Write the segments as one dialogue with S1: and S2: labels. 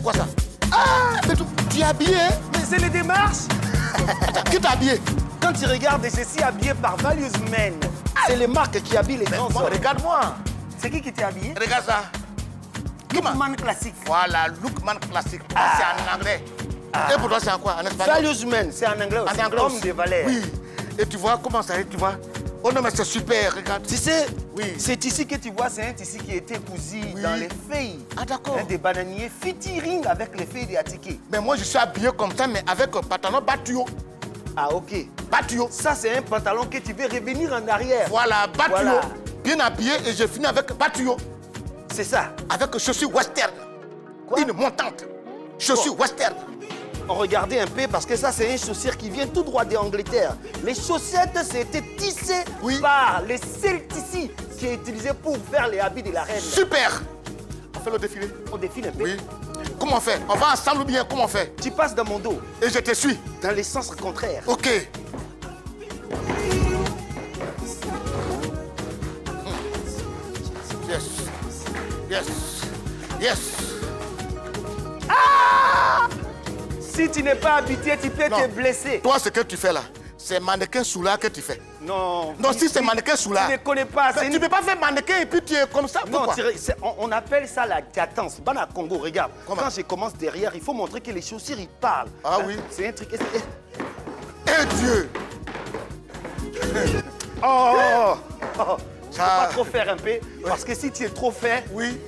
S1: quoi ça? Ah, mais tu es habillé, hein?
S2: Mais c'est les démarches.
S1: Attends, qui t'a habillé?
S2: Quand tu regardes, je suis habillé par Values Men. C'est les marques qui habillent les gens.
S1: Regarde-moi.
S2: C'est qui t'est habillé?
S1: Regarde ça.
S2: Lookman classique.
S1: Voilà, Lookman classique. C'est en anglais. Et pour toi, c'est en quoi? En espagnol?
S2: Values Men, c'est en anglais aussi.
S1: En anglais
S2: Homme
S1: aussi.
S2: de valeur.
S1: Oui. Et tu vois comment ça est, tu vois? Oh non, mais c'est super, regarde.
S2: Tu sais,
S1: oui.
S2: C'est ici que tu vois, c'est un tissu qui a été cousu dans les feuilles.
S1: Ah d'accord.
S2: Des bananiers featuring avec les feuilles de Attiqué.
S1: Mais moi, je suis habillé comme ça, mais avec un pantalon battuo.
S2: Ah ok.
S1: Battuo.
S2: Ça, c'est un pantalon que tu veux revenir en arrière.
S1: Voilà, battuo.
S2: Voilà.
S1: Bien habillé et je finis avec battuo.
S2: C'est ça.
S1: Avec chaussures western.
S2: Quoi?
S1: Une montante. Chaussures western.
S2: On regardait un peu parce que ça, c'est une chaussure qui vient tout droit d'Angleterre. Les chaussettes, c'était tissé par les seuls tissus qui est utilisé pour faire les habits de la reine.
S1: Super. On fait le défilé.
S2: On défile un peu.
S1: Oui. Comment on fait? On va ensemble ou bien comment on fait?
S2: Tu passes dans mon dos.
S1: Et je te suis.
S2: Dans les sens contraires.
S1: Ok. Yes. Yes. Yes.
S2: Ah! Si tu n'es pas habitué, tu peux te blesser.
S1: Toi, ce que tu fais là, c'est mannequin sous là que tu fais.
S2: Non.
S1: Non, si c'est mannequin sous là.
S2: Tu ne connais pas.
S1: Tu ne peux pas faire mannequin et puis tu es comme ça.
S2: Non,
S1: pourquoi?
S2: on appelle ça la cadence. Bana Congo, regarde.
S1: Comment?
S2: Quand je commence derrière, il faut montrer que les chaussures, ils parlent.
S1: Ah oui.
S2: C'est un truc.
S1: Eh Dieu.
S2: Oh! Tu ne peux
S1: Ça...
S2: pas trop faire un peu, parce que si tu es trop fait,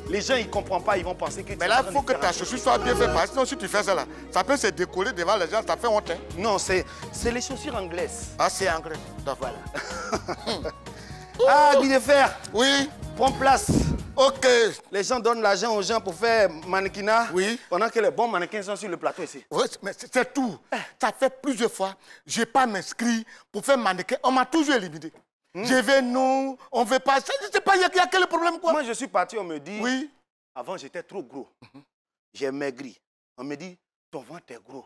S2: les gens ils ne comprennent pas, ils vont penser que tu...
S1: Mais là, il faut que ta chaussure soit bien faite, sinon si tu fais ça là, ça peut se décoller devant les gens, ça fait honte. Hein?
S2: Non, c'est les chaussures anglaises.
S1: Ah, c'est anglais. Donc
S2: voilà. Ah, Guy de Fer.
S1: Oui.
S2: Prends place.
S1: Ok.
S2: Les gens donnent l'argent aux gens pour faire mannequinat.
S1: Oui.
S2: Pendant que les bons mannequins sont sur le plateau ici.
S1: Oui, mais c'est tout. Ça fait plusieurs fois, je n'ai pas m'inscrit pour faire mannequin. On m'a toujours éliminé. Je vais, non, on ne veut pas. Je ne sais pas, il y a quel problème quoi?
S2: Moi, je suis parti, on me dit...
S1: Oui.
S2: Avant, j'étais trop gros. J'ai maigri. On me dit, ton ventre est gros.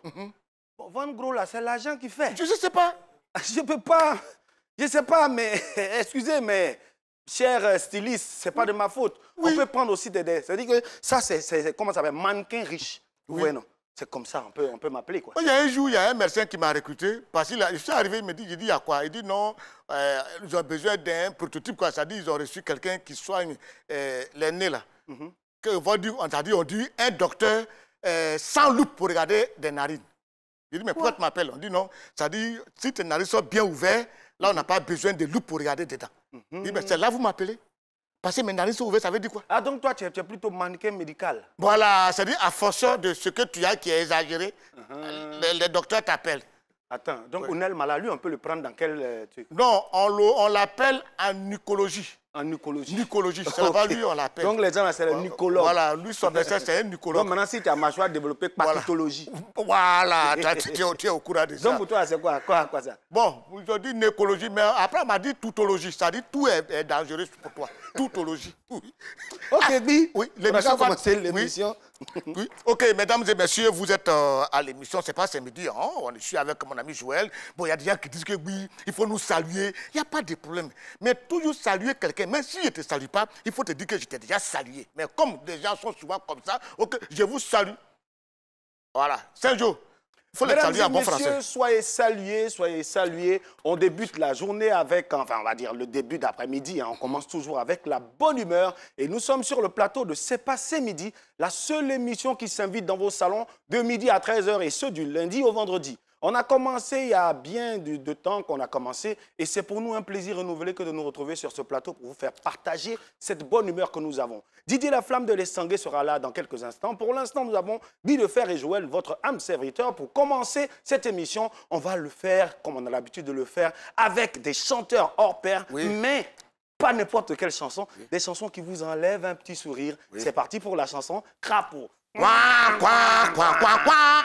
S2: Ton ventre gros, là, c'est l'argent qui fait.
S1: Je ne sais pas.
S2: Je ne peux pas. Je ne sais pas, mais... Excusez, mais... Cher styliste, ce n'est pas de ma faute. Oui. On peut prendre aussi des... C'est-à-dire que ça, c'est comment ça s'appelle? Mannequin riche. Vous voyez, non? C'est comme ça, on peut m'appeler, quoi.
S1: Il y a un jour, il y a un médecin qui m'a recruté, parce que je suis arrivé, il me dit, il y a quoi? Il dit non, ils ont besoin d'un prototype, quoi. Ça dit, ils ont reçu quelqu'un qui soigne les nez, là. On dit un docteur sans loupe pour regarder des narines. Il dit, mais pourquoi tu m'appelles? On dit non, ça dit, si tes narines sont bien ouvertes, là, on n'a pas besoin de loupe pour regarder dedans. Il dit, mais c'est là vous m'appelez? Parce que mes narines sont ouvertes, ça veut dire quoi?
S2: Ah, donc toi, tu es plutôt mannequin médical.
S1: Voilà, c'est-à-dire à force de ce que tu as qui est exagéré, les docteurs t'appellent.
S2: Attends, donc Ounel Malalu, on peut le prendre dans quel truc?
S1: Non, on l'appelle en mycologie.
S2: En mycologie?
S1: Mycologie, c'est là-bas, lui, on l'appelle.
S2: Donc les gens, c'est le mycologue.
S1: Voilà, lui, son médecin, c'est un mycologue.
S2: Donc maintenant, si tu as mâchoire développée, pathologie.
S1: Voilà, tu es au courant de ça.
S2: Donc pour toi, c'est quoi ça?
S1: Bon, ils ont dit nécologie, mais après, on m'a dit toutologie. C'est-à-dire tout est dangereux pour toi. Toutologie.
S2: Ok, Bi.
S1: Oui,
S2: l'émission va commencer l'émission.
S1: Oui. Ok, mesdames et messieurs, vous êtes à l'émission, c'est pas samedi, hein? Je suis avec mon ami Joël. Bon, il y a des gens qui disent que oui, il faut nous saluer. Il n'y a pas de problème. Mais toujours saluer quelqu'un, même si je ne te salue pas, il faut te dire que je t'ai déjà salué. Mais comme des gens sont souvent comme ça, ok, je vous salue. Voilà, c'est un jour. Il faut les saluer en bon français.
S2: Mesdames et messieurs, soyez salués. On débute la journée avec, enfin, on va dire le début d'après-midi. Hein. On commence toujours avec la bonne humeur. Et nous sommes sur le plateau de C'est passé midi, la seule émission qui s'invite dans vos salons de midi à 13h et ce du lundi au vendredi. On a commencé il y a bien de temps qu'on a commencé et c'est pour nous un plaisir renouvelé que de nous retrouver sur ce plateau pour vous faire partager cette bonne humeur que nous avons. Didier Laflamme de l'Essanguet sera là dans quelques instants. Pour l'instant, nous avons Guy de Fer et Joël, votre âme serviteur. Pour commencer cette émission, on va le faire comme on a l'habitude de le faire avec des chanteurs hors pair, mais pas n'importe quelle chanson, des chansons qui vous enlèvent un petit sourire. C'est parti pour la chanson Crapaud.
S1: Quoi, quoi, quoi, quoi, quoi.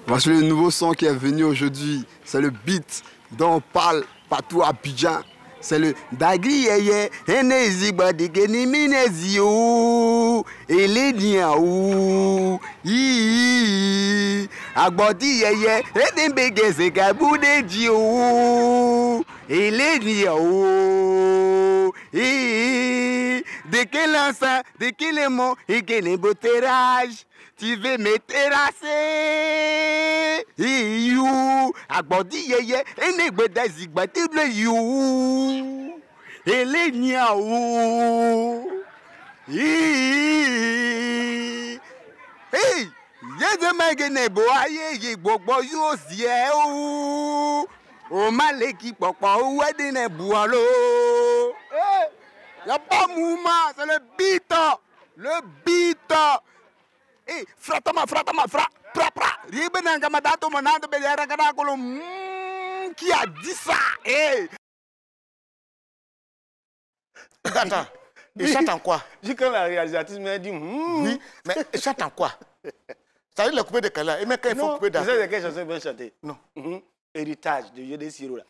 S3: Voici le nouveau son qui est venu aujourd'hui. C'est le beat dont on parle partout à Abidjan. C'est le Dagri Yeye, Enezi Badigeni Minezio, Eleniaou, Agbodi Yeye, Edembegeze Gabude Dio, Eleniaou, De quel ensemble, de quel mot, et quel beau terrage. Tu veux me terrasser? You, agbodi yeye, ene gbeda zigba tible you. Ele niaou. Hey, yeze magene bo aye ye gbogbo yo zie o. O maleki popo o wedine bualo. Hey, y'a pas mouvement, c'est le beat. Le beat. Hey, fratama, fra. Ribenanga madato monando beliara kadakolo. Qui a dit ça? Hey.
S1: Attends, il chante en quoi?
S2: J'ai quand la réalisatrice m'a dit
S1: Oui, mais il chante en quoi? Ça veut dire le coupé de Kala. Et mais quand il faut couper
S2: vous savez
S1: d'affaires.
S2: quelle chanson il va chanter?
S1: Non.
S2: Héritage de Dieu des Siro là.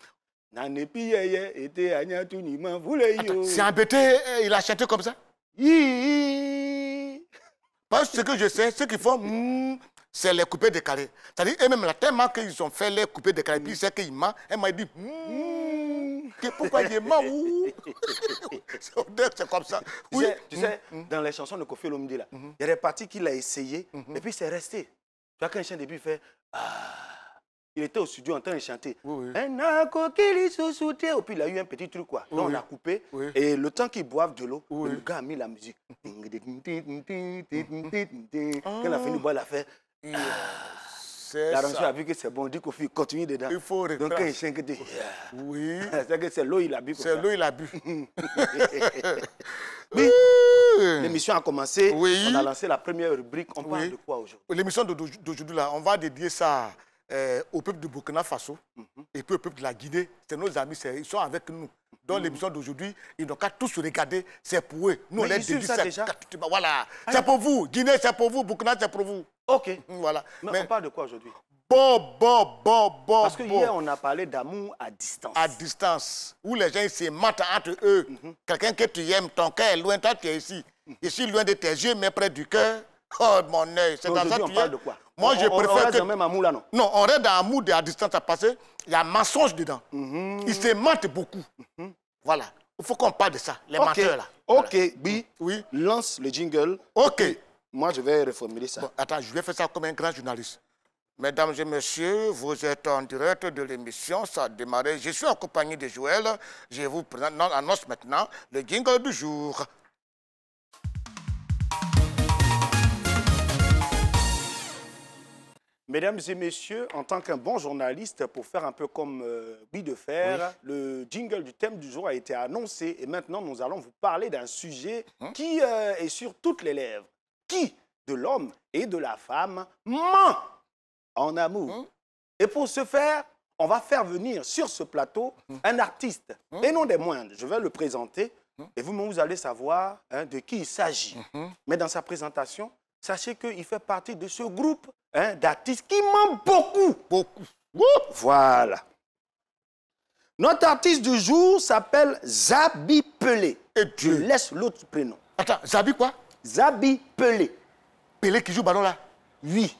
S2: Nanepi yeye était Agnatou ni man voulait yo.
S1: C'est embêté, il a chanté comme ça? Parce que ce que je sais, ce qu'ils font, c'est les coupés décalés. C'est-à-dire, eux-mêmes, là, tellement qu'ils ont fait les coupés décalés, puis c'est qu'il ment, elle m'a dit, pourquoi il ment? C'est comme ça. Oui.
S2: Tu sais, dans les chansons de Kofi Olomide, là, il y a des parties qu'il a essayé, et puis c'est resté. Tu vois, quand il chante, et puis il fait, il était au studio en train de chanter.
S1: Oui.
S2: Et puis il a eu un petit truc, quoi. Donc on a coupé, et le temps qu'ils boivent de l'eau, le gars a mis la musique. Quand il a fini de boire, il a fait. L'arrangeur a vu que c'est bon, il dit Kofi, continue dedans.
S1: Il faut
S2: donc quand il chante,
S1: oui.
S2: c'est l'eau, il a bu.
S1: C'est l'eau, il a bu.
S2: Oui. L'émission a commencé,
S1: oui.
S2: On a lancé la première rubrique. On parle de quoi aujourd'hui?
S1: L'émission d'aujourd'hui, là, on va dédier ça au peuple de Burkina Faso et puis au peuple de la Guinée. C'est nos amis, ils sont avec nous. Dans l'émission d'aujourd'hui, ils n'ont qu'à tous regarder, c'est pour eux. Nous, on les dédie ça déjà. Voilà, c'est pour vous. Guinée, c'est pour vous. Burkina, c'est pour vous.
S2: Ok.
S1: Voilà.
S2: Mais on parle de quoi aujourd'hui?
S1: Bon.
S2: Parce que hier, on a parlé d'amour à distance.
S1: À distance. Où les gens ils se mentent entre eux. Quelqu'un que tu aimes, ton cœur est loin, toi tu es ici. Je suis loin de tes yeux, mais près du cœur. Oh mon œil, c'est dans ça que tu es.
S2: On parle de quoi?
S1: Moi, je préfère
S2: on reste dans le même amour là, non?
S1: Non, on reste dans l'amour à distance parce qu'il y a mensonge dedans. Ils se mentent beaucoup. Voilà. Il faut qu'on parle de ça, les menteurs là.
S2: Ok,
S1: voilà.
S2: Bi,
S1: oui.
S2: Lance le jingle.
S1: Ok.
S2: Moi, je vais reformuler ça.
S1: Bon, attends, je vais faire ça comme un grand journaliste. Mesdames et messieurs, vous êtes en direct de l'émission, ça a démarré. Je suis en compagnie de Joël. Je vous annonce maintenant le jingle du jour.
S2: Mesdames et messieurs, en tant qu'un bon journaliste, pour faire un peu comme Guy de Fer, le jingle du thème du jour a été annoncé et maintenant nous allons vous parler d'un sujet qui est sur toutes les lèvres. Qui de l'homme et de la femme ment en amour? Et pour ce faire, on va faire venir sur ce plateau un artiste, et non des moindres. Je vais le présenter et vous allez savoir de qui il s'agit. Mais dans sa présentation, sachez qu'il fait partie de ce groupe d'artistes qui ment beaucoup. Voilà. Notre artiste du jour s'appelle Zabi Pelé.
S1: Et
S2: je laisse l'autre prénom.
S1: Attends, Zabi quoi?
S2: Zabi Pelé.
S1: Pelé qui joue ballon là?
S2: Oui.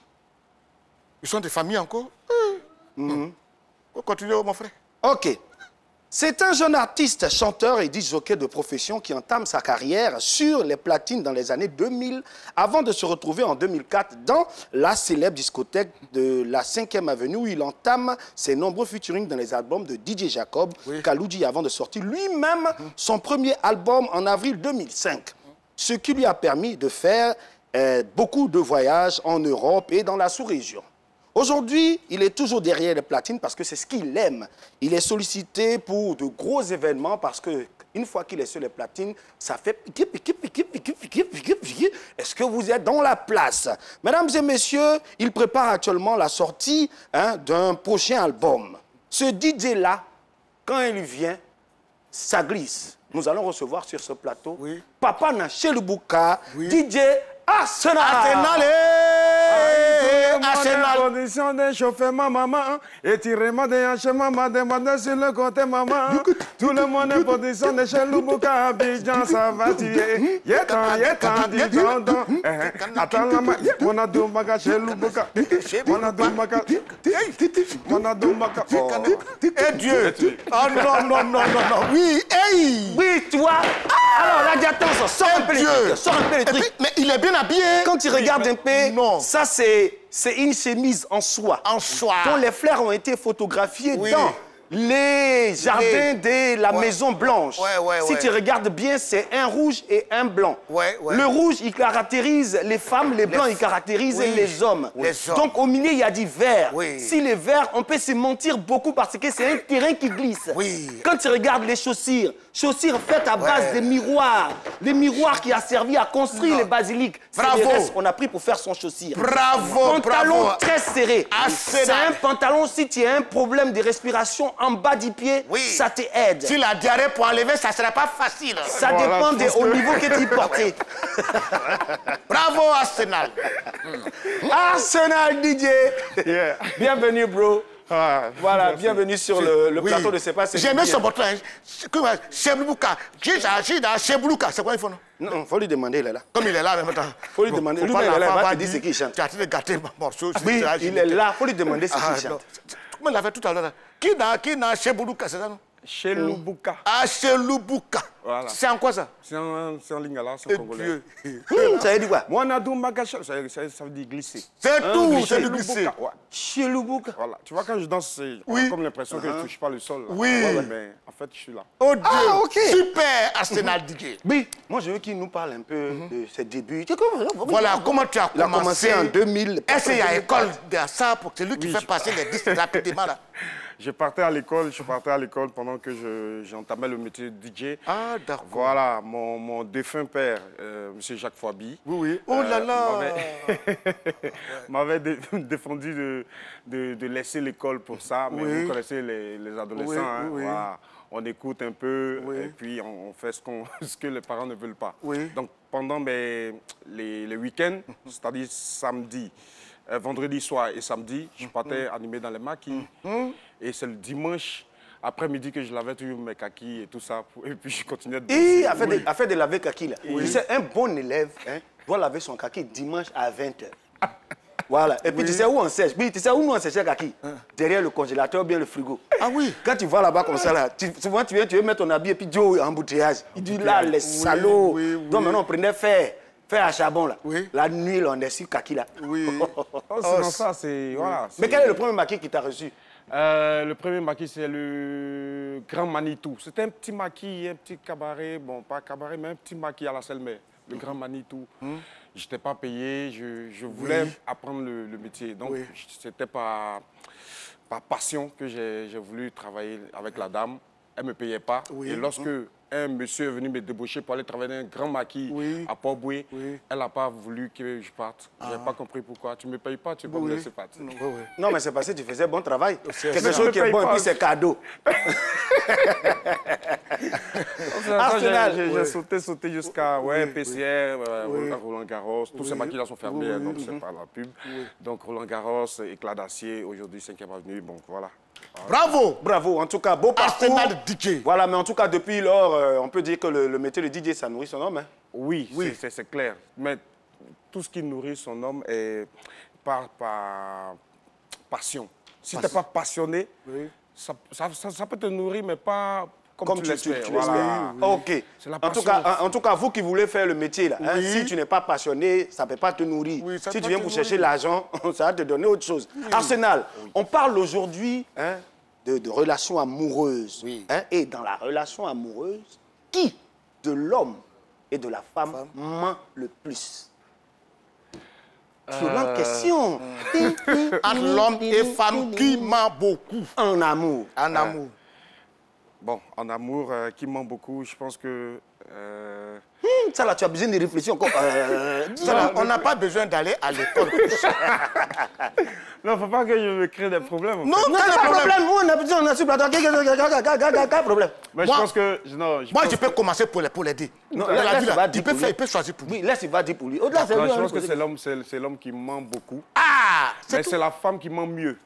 S1: Ils sont des familles encore? Continue, mon frère.
S2: Ok. C'est un jeune artiste, chanteur et disc-jockey de profession qui entame sa carrière sur les platines dans les années 2000 avant de se retrouver en 2004 dans la célèbre discothèque de la 5e avenue où il entame ses nombreux featuring dans les albums de DJ Jacob, Kaloudji avant de sortir lui-même son premier album en avril 2005. Ce qui lui a permis de faire beaucoup de voyages en Europe et dans la sous-région. Aujourd'hui, il est toujours derrière les platines parce que c'est ce qu'il aime. Il est sollicité pour de gros événements parce qu'une fois qu'il est sur les platines, ça fait... Est-ce que vous êtes dans la place? Mesdames et messieurs, il prépare actuellement la sortie d'un prochain album. Ce DJ-là, quand il vient, ça glisse. Nous allons recevoir sur ce plateau Papa Nachelubouka, DJ Arsenal.
S1: Arsenal.
S4: Condition de chauffer ma maman. Étirement des hanches, maman, demande sur le côté, maman. Tout le monde est position de chez Lubuka, Abidjan, ça va tuer. Yétan, dis donc. Attends la main, mon adoumaka chez Lubuka. Mon adoumaka. Mon adoumaka.
S1: Et Dieu. Oh non. Oui, hey.
S2: Oui, tu vois. Alors là, attends, sors un peu les trucs. Sors un peu les trucs.
S1: Mais il est bien habillé.
S2: Quand tu regardes un peu,
S1: non.
S2: ça c'est une chemise en soie.
S1: En soie.
S2: Dont les fleurs ont été photographiés
S1: Oui.
S2: dans les jardins de la Maison Blanche. Si tu regardes bien, c'est un rouge et un blanc. Le rouge, il caractérise les femmes, les blancs, il caractérise les hommes. Donc au milieu, il y a du vert. Si les verts, on peut se mentir beaucoup parce que c'est un terrain qui glisse. Quand tu regardes les chaussures faites à base de miroirs, les miroirs qui a servi à construire les basiliques.
S1: Bravo.
S2: C'est le reste qu'on a pris pour faire son chaussure.
S1: Bravo,
S2: Pantalon très serré.
S1: Arsenal.
S2: C'est un pantalon, si tu as un problème de respiration en bas du pied, ça te aide.
S1: Si la diarrhée pour enlever, ça ne serait pas facile.
S2: Ça dépend au niveau que tu portes.
S1: Bravo, Arsenal.
S2: Arsenal DJ. Bienvenue, bro. Voilà,
S4: merci.
S2: bienvenue sur le plateau de C'est pas C'est
S1: J'aimais ce bottin. Cheblouka. Cheblouka, c'est quoi il faut, non?
S2: Non, il faut lui demander, il est là.
S1: Comme il est là en même temps.
S2: Faut lui demander. Lui, il est là, il va te dire ce qu'il chante.
S1: Tu as gâté mon morceau.
S2: Oui, il est là, il faut lui demander ce qu'il chante.
S1: Comment il l'a fait tout à l'heure? Qui n'a Cheblouka, c'est ça, non?
S4: Chez Lubuka.
S1: Ah, Cheblouka.
S4: Voilà.
S1: C'est en quoi ça?
S4: C'est en lingala, c'est congolais.
S2: Ça veut dire quoi?
S4: Mon adoumaka, ça veut dire glisser.
S1: C'est tout, c'est
S4: Chez
S1: du glisser.
S4: Lubuka, ouais.
S2: Chez Lubuka.
S4: Voilà. Tu vois, quand je danse, on a comme l'impression que je ne touche pas le sol. Là.
S1: Oui.
S4: Ouais, mais en fait, je suis là.
S1: Oh Dieu.
S2: Ah, ok.
S1: Super, Arsenal DJ.
S2: Oui, moi je veux qu'il nous parle un peu de ses débuts.
S1: Voilà, comment tu as
S2: Il a commencé en 2000.
S1: Est-ce qu'il y a école de ça pour que c'est lui qui fait passer les disques rapidement là?
S4: Je partais à l'école pendant que j'entamais le métier de DJ.
S1: Ah, d'accord.
S4: Voilà, mon défunt père, M. Jacques Foiby.
S1: Oui. Oh là là.
S4: M'avait défendu de laisser l'école pour ça. Mais vous connaissez les adolescents. Hein, voilà. On écoute un peu et puis on fait ce que les parents ne veulent pas. Donc pendant les week-ends, c'est-à-dire samedi, vendredi soir et samedi, je partais animer dans les maquis. Et c'est le dimanche après-midi que je lavais toujours mes kakis et tout ça. Et puis je continuais de danser.
S2: Et a fait de laver kaki là. Tu sais, un bon élève doit laver son kaki dimanche à 20h. Voilà. Et puis tu sais où on sèche? Oui, tu sais où nous on sèche le kaki? Derrière le congélateur ou bien le frigo.
S1: Ah oui.
S2: Quand tu vas là-bas comme ça, là, souvent tu veux mettre ton habit et puis Joe embouteillage. Il dit là, les salauds. Donc maintenant on prenait fer à charbon là. La nuit, là, on est sur kaki là.
S4: C'est dans ça, c'est... Voilà.
S2: Mais quel est le premier maquis qui t'a reçu?
S4: Le premier maquis, c'est le Grand Manitou. C'était un petit maquis, un petit cabaret. Bon, pas cabaret, mais un petit maquis à la Selmer. Le Grand Manitou. Je n'étais pas payé, je voulais apprendre le métier. Donc, c'était par passion que j'ai voulu travailler avec la dame. Elle ne me payait pas. Et lorsque un monsieur est venu me débaucher pour aller travailler dans un grand maquis à Port-Boué, elle n'a pas voulu que je parte. Je n'ai pas compris pourquoi. Tu ne me payes pas, tu ne peux pas me laisser partir.
S2: Non, mais c'est parce que tu faisais bon travail. Quelque chose qui est bon et puis c'est cadeau.
S4: J'ai sauté jusqu'à PCR, Roland Garros. Tous ces maquis-là sont fermés, donc c'est pas la pub. Donc Roland Garros, Éclat d'acier, aujourd'hui 5e avenue, donc voilà.
S1: Bravo.
S2: Bravo, en tout cas, beau parcours.
S1: Arsenal DJ.
S2: Voilà, mais en tout cas, depuis lors, on peut dire que le métier de DJ, ça nourrit son homme. Hein?
S4: Oui, c'est clair. Mais tout ce qui nourrit son homme est par passion. Si tu n'es pas passionné, ça peut te nourrir, mais pas comme tu l'espères. Voilà.
S2: Ok. En tout cas, vous qui voulez faire le métier, là, si tu n'es pas passionné, ça ne peut pas te nourrir. Si tu viens pour chercher l'argent, ça va te donner autre chose. Arsenal, on parle aujourd'hui de relations amoureuses. Et dans la relation amoureuse, qui de l'homme et de la femme ment le plus? Violente question.
S1: Entre l'homme et femme, qui ment beaucoup?
S2: En amour.
S1: En amour.
S4: Bon, en amour, qui ment beaucoup, je pense que
S2: Ça là, tu as besoin de réfléchir encore.
S1: On n'a pas besoin d'aller à l'école.
S4: Non, il ne faut pas que je me crée des problèmes.
S1: Non,
S2: Non, pas de problème. Nous, on a besoin, on a sur plateau. Quel problème?
S4: Mais
S1: Moi-
S4: je pense que... Non,
S1: Moi, je peux commencer pour l'aider.
S2: Non,
S1: Dans la
S2: laisse,
S1: vie,
S2: il va
S1: là,
S2: dire
S1: il peut
S2: pour
S1: faire,
S2: lui.
S1: il peut choisir pour lui.
S2: Oui, laisse, il va dire pour lui. Au-delà, c'est
S4: non,
S2: lui.
S4: je
S2: on
S4: pense que
S2: va
S4: c'est l'homme qui ment beaucoup.
S1: Ah,
S4: Mais
S1: c'est
S4: c'est la femme qui ment mieux.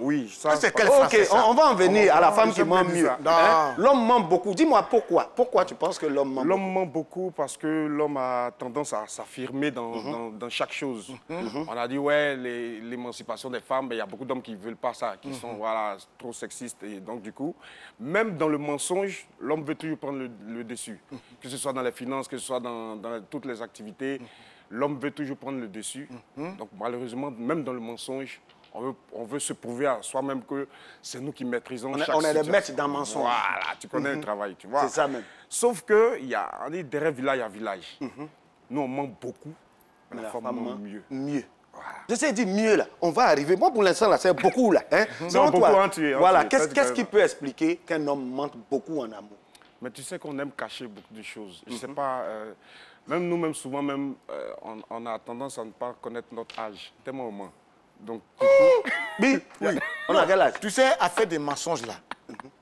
S4: Oui, ça...
S1: c'est quel
S2: Ok,
S1: français, ça?
S2: on va en venir à la femme qui
S4: j'aime
S2: ment
S4: bien
S2: mieux.
S4: ça.
S2: Hein? L'homme ment beaucoup. Dis-moi pourquoi. Pourquoi tu penses que l'homme ment beaucoup?
S4: L'homme ment beaucoup parce que l'homme a tendance à s'affirmer dans chaque chose. On a dit, ouais, l'émancipation des femmes, mais il y a beaucoup d'hommes qui ne veulent pas ça, qui sont voilà, trop sexistes. Et donc, du coup, même dans le mensonge, l'homme veut toujours prendre le dessus. Que ce soit dans les finances, que ce soit dans toutes les activités, l'homme veut toujours prendre le dessus. Donc, malheureusement, même dans le mensonge, on veut se prouver à soi-même que c'est nous qui maîtrisons chaque
S2: On est les
S4: situation.
S2: maîtres dans le mensonge.
S4: Voilà, tu connais le travail, tu vois.
S2: C'est ça même.
S4: Sauf que, on est derrière village à village. Nous, on ment beaucoup, mais la femme ment mieux.
S2: Mieux. Je sais dire mieux là. On va arriver. Moi, pour l'instant, là, c'est beaucoup là. Hein? Selon
S4: beaucoup,
S2: toi,
S4: hein, tu es,
S2: voilà,
S4: ça, tu
S2: qu'est-ce
S4: connais
S2: qui peut expliquer qu'un homme mente beaucoup en amour?
S4: Mais tu sais qu'on aime cacher beaucoup de choses. Je sais pas, même nous-mêmes, souvent, même, on a tendance à ne pas connaître notre âge, tellement au moins. Donc,
S2: Oui. On a quel âge?
S1: Tu sais, à faire des mensonges là,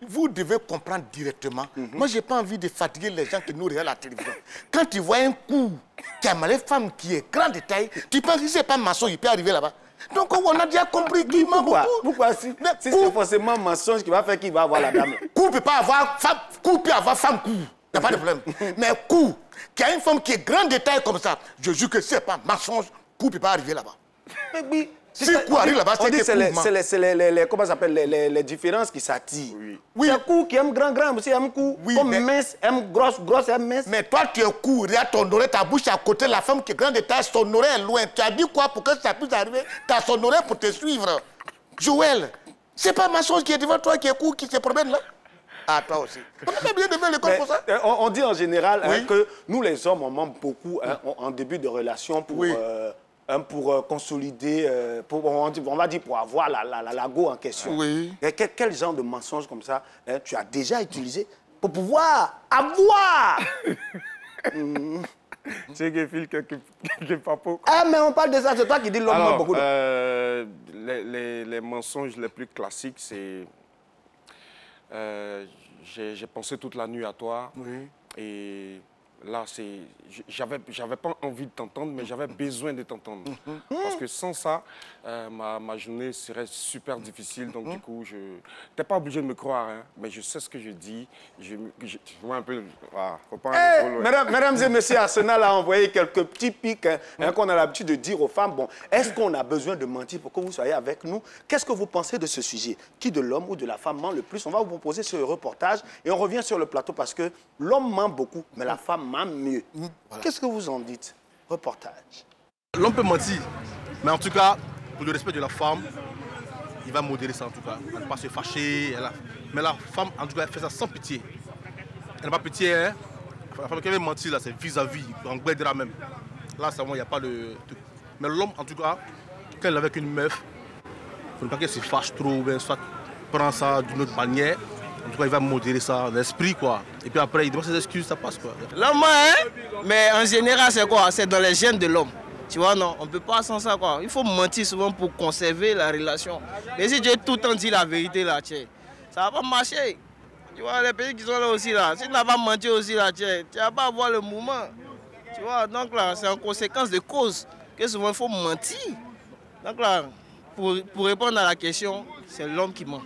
S1: vous devez comprendre directement. Moi, je n'ai pas envie de fatiguer les gens qui nous regardent à la télévision. Quand tu vois un coup qui a mal les femmes qui est grand détail, tu penses que ce n'est pas un mensonge, il peut arriver là-bas. Donc, on a déjà compris qu'il ment beaucoup.
S2: Pourquoi si c'est forcément un mensonge qui va faire qu'il va avoir la dame?
S1: Coup peut pas avoir femme, coup peut avoir femme, coup. Il n'y a pas de problème. Mais coup, qui a une femme qui est grand détail comme ça, je jure que ce n'est pas un mensonge, coup ne peut pas arriver là-bas.
S2: Mais oui.
S1: Si coup arrive là-bas,
S2: on
S1: c'est
S2: dit
S1: que
S2: c'est
S1: coup ment.
S2: les comment ça s'appelle les différences qui s'attirent.
S1: Oui.
S2: C'est un coup qui aime grand, aussi aime coup.
S1: Oui,
S2: comme
S1: mais-
S2: mince, aime grosse, aime mince.
S1: Mais toi, tu es court, regarde ton oreille, ta bouche à côté, la femme qui est grande de taille, son oreille est loin. Tu as dit quoi pour que ça puisse arriver? Tu as son oreille pour te suivre. Joël, c'est pas ma chose qui est devant toi qui est court, qui se promène là? Ah, toi aussi. On a bien devant l'école
S2: Mais,
S1: pour ça.
S2: on dit en général
S1: Oui.
S2: hein, que nous, les hommes, on ment beaucoup hein, en début de relation pour,
S1: Oui.
S2: pour consolider, on va dire pour avoir la go en question.
S1: Oui.
S2: Et quel genre de mensonge comme ça hein, tu as déjà utilisé pour pouvoir avoir?
S4: tu sais qu'il file quelques papos.
S2: Ah, mais on parle de ça, c'est toi qui dis l'homme ment
S4: Alors,
S2: beaucoup.
S4: les mensonges les plus classiques, c'est... j'ai pensé toute la nuit à toi.
S1: Oui.
S4: Et là, j'avais pas envie de t'entendre, mais j'avais besoin de t'entendre. Parce que sans ça, ma journée serait super difficile. Donc, du coup, tu n'es pas obligé de me croire, hein, mais je sais ce que je dis. Tu vois un peu... Voilà, faut pas aller trop loin.
S2: Mesdames et messieurs, Arsenal a envoyé quelques petits pics hein, qu'on a l'habitude de dire aux femmes. Bon, est-ce qu'on a besoin de mentir pour que vous soyez avec nous? Qu'est-ce que vous pensez de ce sujet? Qui de l'homme ou de la femme ment le plus? On va vous proposer ce reportage et on revient sur le plateau parce que l'homme ment beaucoup, mais la femme ment mieux. Qu'est-ce que vous en dites? Reportage.
S5: L'homme peut mentir, mais en tout cas, pour le respect de la femme, il va modérer ça en tout cas. Elle ne va pas se fâcher. Mais la femme, en tout cas, elle fait ça sans pitié. Elle n'a pas pitié, hein. La femme qui veut mentir, là, c'est vis-à-vis, en gueudera même. Là, c'est bon, il n'y a pas de... Mais l'homme, en tout cas, quand il est avec une meuf, il ne faut pas qu'elle se fâche trop, ou bien soit prend ça d'une autre manière. En tout cas, il va modérer ça, l'esprit, quoi. Et puis après, il demande ses excuses, ça passe, quoi.
S6: L'homme, hein? Mais en général, c'est quoi? C'est dans les gènes de l'homme. Tu vois, non, on ne peut pas sans ça, quoi. Il faut mentir souvent pour conserver la relation. Mais si tu as tout le temps dit la vérité, là, ça ne va pas marcher. Tu vois, les pays qui sont là aussi, là, si tu n'as pas menti aussi, là, tu ne vas pas avoir le mouvement. Tu vois, donc là, c'est en conséquence de cause que souvent il faut mentir. Donc là, pour répondre à la question, c'est l'homme qui ment.